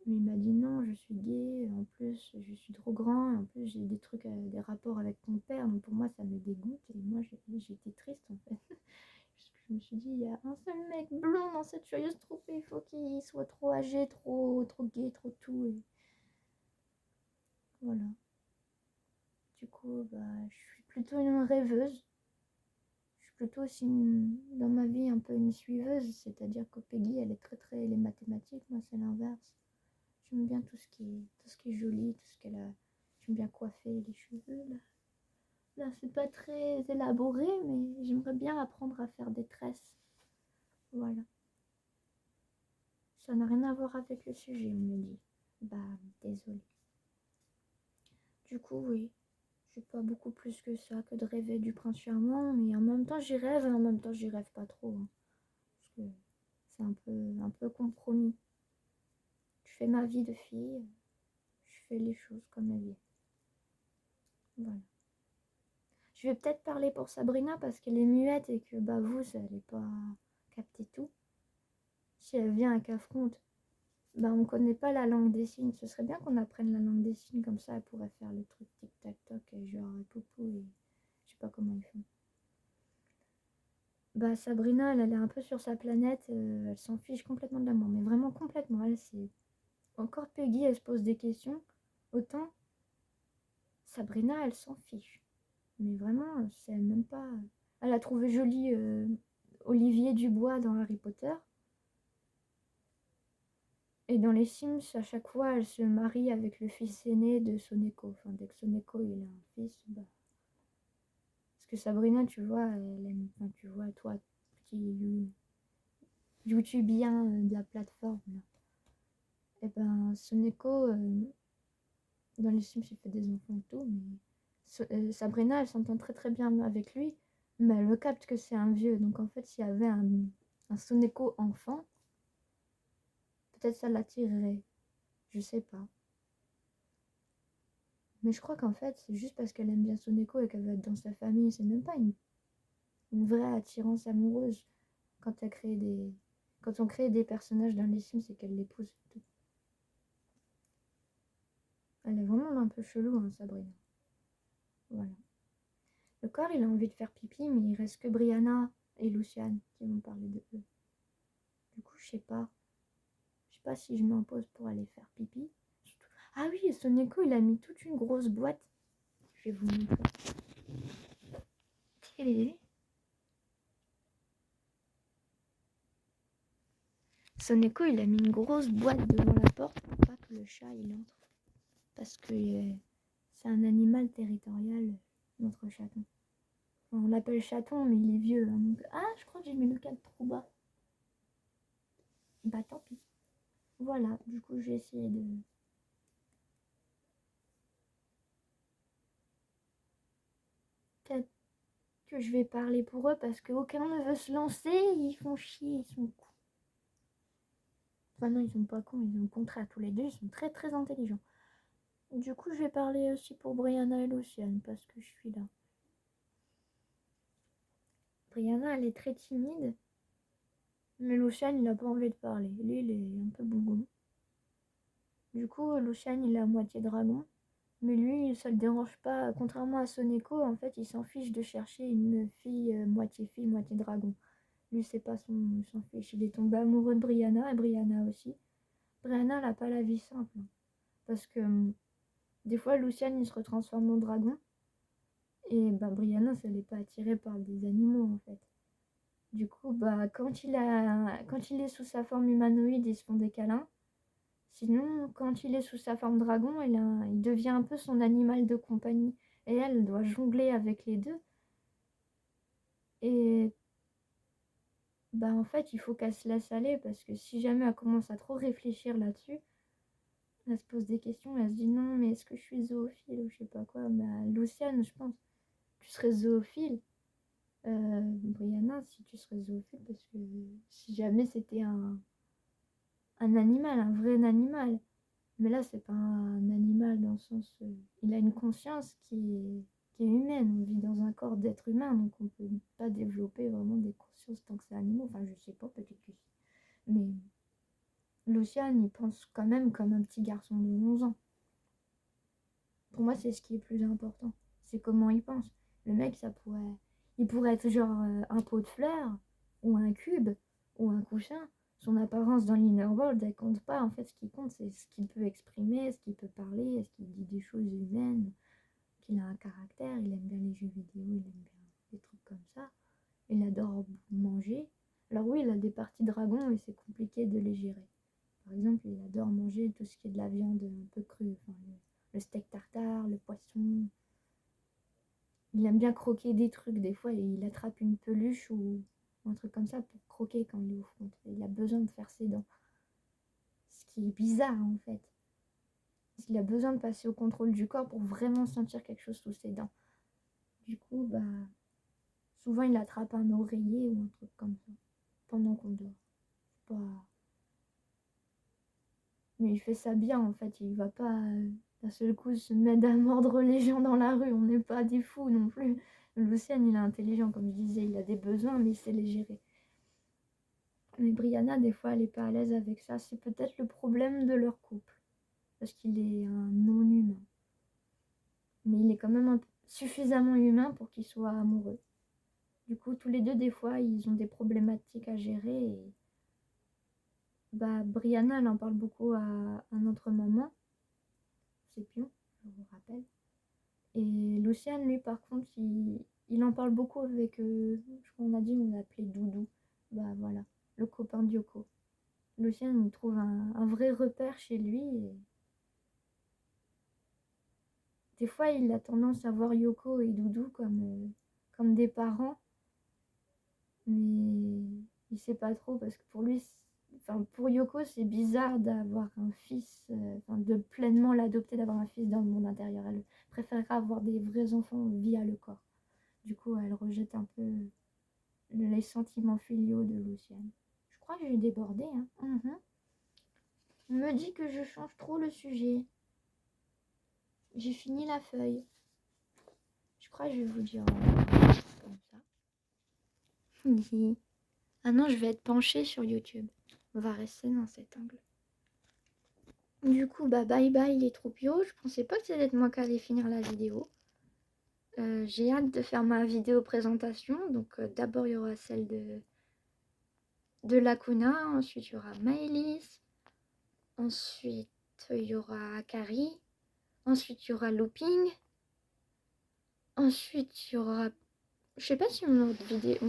Mais il m'a dit non, je suis gay, en plus je suis trop grand, et en plus j'ai des trucs, des rapports avec ton père, donc pour moi ça me dégoûte. Et moi j'étais triste en fait. Parce que je me suis dit, il y a un seul mec blond dans cette joyeuse troupe, il faut qu'il soit trop âgé, trop gay, trop tout. Et voilà. Du coup, bah, je suis plutôt une rêveuse. Je suis plutôt aussi dans ma vie un peu une suiveuse, c'est-à-dire que Peggy elle est très les mathématiques, moi c'est l'inverse. J'aime bien tout ce qui est joli, tout ce qu'elle a. J'aime bien coiffer les cheveux, là. Là, c'est pas très élaboré, mais j'aimerais bien apprendre à faire des tresses. Voilà. Ça n'a rien à voir avec le sujet, on me dit. Bah, désolée. Du coup, oui. J'ai pas beaucoup plus que ça que de rêver du prince charmant, mais en même temps j'y rêve et en même temps j'y rêve pas trop, hein, parce que c'est un peu compromis. Je fais ma vie de fille, je fais les choses comme elles viennent. Voilà. Je vais peut-être parler pour Sabrina parce qu'elle est muette et que bah vous, ça allez pas capter tout. Si elle vient et qu'affronte, bah on connaît pas la langue des signes. Ce serait bien qu'on apprenne la langue des signes, comme ça elle pourrait faire le truc tic-tac-toc et genre poupou et je sais pas comment ils font. Bah Sabrina, elle est un peu sur sa planète, elle s'en fiche complètement de moi, mais vraiment complètement. Elle, c'est encore Peggy, elle se pose des questions. Autant Sabrina, elle s'en fiche. Mais vraiment, c'est même pas. Elle a trouvé joli Olivier Dubois dans Harry Potter. Et dans les Sims, à chaque fois, elle se marie avec le fils aîné de Soneko. Enfin, dès que Soneko il a un fils, bah. Parce que Sabrina, tu vois, elle aime. Enfin, tu vois, toi, petit YouTubien de la plateforme, là. Et ben, Soneko, dans les Sims, il fait des enfants et tout, mais Sabrina, elle s'entend très très bien avec lui, mais elle le capte que c'est un vieux. Donc en fait, s'il y avait un Soneko enfant, peut-être ça l'attirerait. Je sais pas. Mais je crois qu'en fait, c'est juste parce qu'elle aime bien Soneko et qu'elle veut être dans sa famille. C'est même pas une vraie attirance amoureuse. Quand elle crée des... Quand on crée des personnages dans les Sims, c'est qu'elle l'épouse et tout. Elle est vraiment un peu chelou, hein, Sabrina. Voilà. Le corps, il a envie de faire pipi, mais il reste que Brianna et Luciane qui vont parler de eux. Du coup, je sais pas. Je sais pas si je m'impose pour aller faire pipi. Ah oui, Soneko, il a mis toute une grosse boîte. Je vais vous montrer. Soneko, il a mis une grosse boîte devant la porte pour pas que le chat il entre. Parce que c'est un animal territorial, notre chaton. Enfin, on l'appelle chaton, mais il est vieux. Hein, donc... Ah, je crois que j'ai mis le cadre trop bas. Bah tant pis. Voilà, du coup, j'ai essayé de... Peut-être que je vais parler pour eux parce qu'aucun ne veut se lancer. Ils font chier, ils sont cons. Enfin non, ils sont pas cons, ils ont le contraire. Tous les deux, ils sont très très intelligents. Du coup, je vais parler aussi pour Brianna et Luciane parce que je suis là. Brianna, elle est très timide. Mais Luciane, il n'a pas envie de parler. Lui, il est un peu bougon. Du coup, Luciane, il est à moitié dragon. Mais lui, ça le dérange pas. Contrairement à Soneko, en fait, il s'en fiche de chercher une fille, moitié dragon. Lui, c'est pas il s'en fiche. Il est tombé amoureux de Brianna et Brianna aussi. Brianna, elle n'a pas la vie simple, hein. Parce que des fois, Luciane, il se retransforme en dragon. Et bah, Brianna, ça n'est pas attirée par des animaux, en fait. Du coup, bah, quand il est sous sa forme humanoïde, ils se font des câlins. Sinon, quand il est sous sa forme dragon, il devient un peu son animal de compagnie. Et elle doit jongler avec les deux. Et bah, en fait, il faut qu'elle se laisse aller parce que si jamais elle commence à trop réfléchir là-dessus, elle se pose des questions, elle se dit non, mais est-ce que je suis zoophile ou je sais pas quoi. Bah, Luciane, je pense, tu serais zoophile. Brianna, si tu serais zoophile, parce que si jamais c'était un animal, un vrai animal. Mais là, c'est pas un animal dans le sens. Il a une conscience qui est humaine. On vit dans un corps d'être humain, donc on peut pas développer vraiment des consciences tant que c'est animal. Enfin, je sais pas, peut-être que si. Mais Luciane, il pense quand même comme un petit garçon de 11 ans. Pour moi, c'est ce qui est plus important. C'est comment il pense. Le mec, il pourrait être genre un pot de fleurs, ou un cube, ou un couchin. Son apparence dans l'inner world, elle compte pas. En fait, ce qui compte, c'est ce qu'il peut exprimer, ce qu'il peut parler, est-ce qu'il dit des choses humaines, qu'il a un caractère, il aime bien les jeux vidéo, il aime bien des trucs comme ça. Il adore manger. Alors oui, il a des parties dragons et c'est compliqué de les gérer. Par exemple, il adore manger tout ce qui est de la viande un peu crue, enfin, le steak tartare, le poisson. Il aime bien croquer des trucs, des fois il attrape une peluche ou un truc comme ça pour croquer quand il est au front. Il a besoin de faire ses dents. Ce qui est bizarre en fait. Parce qu'il a besoin de passer au contrôle du corps pour vraiment sentir quelque chose sous ses dents. Du coup, bah, souvent il attrape un oreiller ou un truc comme ça pendant qu'on dort. Pas... Mais il fait ça bien en fait, il va pas d'un seul coup se mettre à mordre les gens dans la rue, on n'est pas des fous non plus. Lucien il est intelligent comme je disais, il a des besoins mais il sait les gérer. Mais Brianna des fois elle est pas à l'aise avec ça, c'est peut-être le problème de leur couple. Parce qu'il est un non-humain. Mais il est quand même suffisamment humain pour qu'ils soient amoureux. Du coup tous les deux des fois ils ont des problématiques à gérer et bah Brianna elle en parle beaucoup à notre maman. C'est Pion, je vous rappelle. Et Luciane, lui, par contre, il en parle beaucoup avec, je crois qu'on a dit, on l'appelait Doudou. Bah voilà, le copain d'Yoko. Luciane, il trouve un vrai repère chez lui. Et des fois, il a tendance à voir Yoko et Doudou comme des parents. Mais il sait pas trop parce que pour lui, enfin, pour Yoko, c'est bizarre d'avoir un fils, enfin, de pleinement l'adopter, d'avoir un fils dans le monde intérieur. Elle préférera avoir des vrais enfants via le corps. Du coup, elle rejette un peu les sentiments filiaux de Lucienne. Je crois que j'ai débordé. Hein. On me dit que je change trop le sujet. J'ai fini la feuille. Je crois que je vais vous dire comme ça. Ah non, je vais être penchée sur YouTube. On va rester dans cet angle. Du coup, bah bye bye les troupiaux. Je pensais pas que c'était être moi qui allais finir la vidéo. J'ai hâte de faire ma vidéo présentation. Donc d'abord il y aura celle de Lacuna. Ensuite il y aura Maëlys. Ensuite il y aura Carrie. Ensuite il y aura Looping. Ensuite il y aura... Je sais pas si on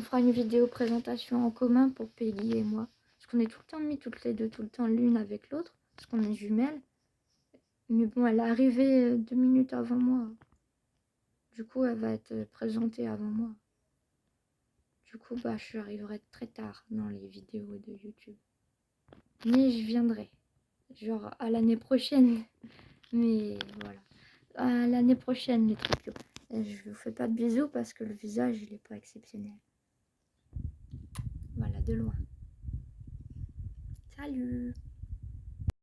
fera une vidéo présentation en commun pour Peggy et moi. Parce qu'on est tout le temps mis toutes les deux, tout le temps l'une avec l'autre. Parce qu'on est jumelles. Mais bon, elle est arrivée 2 minutes avant moi. Du coup, elle va être présentée avant moi. Du coup, bah, je arriverai très tard dans les vidéos de YouTube. Mais je viendrai. Genre à l'année prochaine. Mais voilà. À l'année prochaine, les trucs. Je vous fais pas de bisous parce que le visage, il est pas exceptionnel. Voilà, de loin. Salut!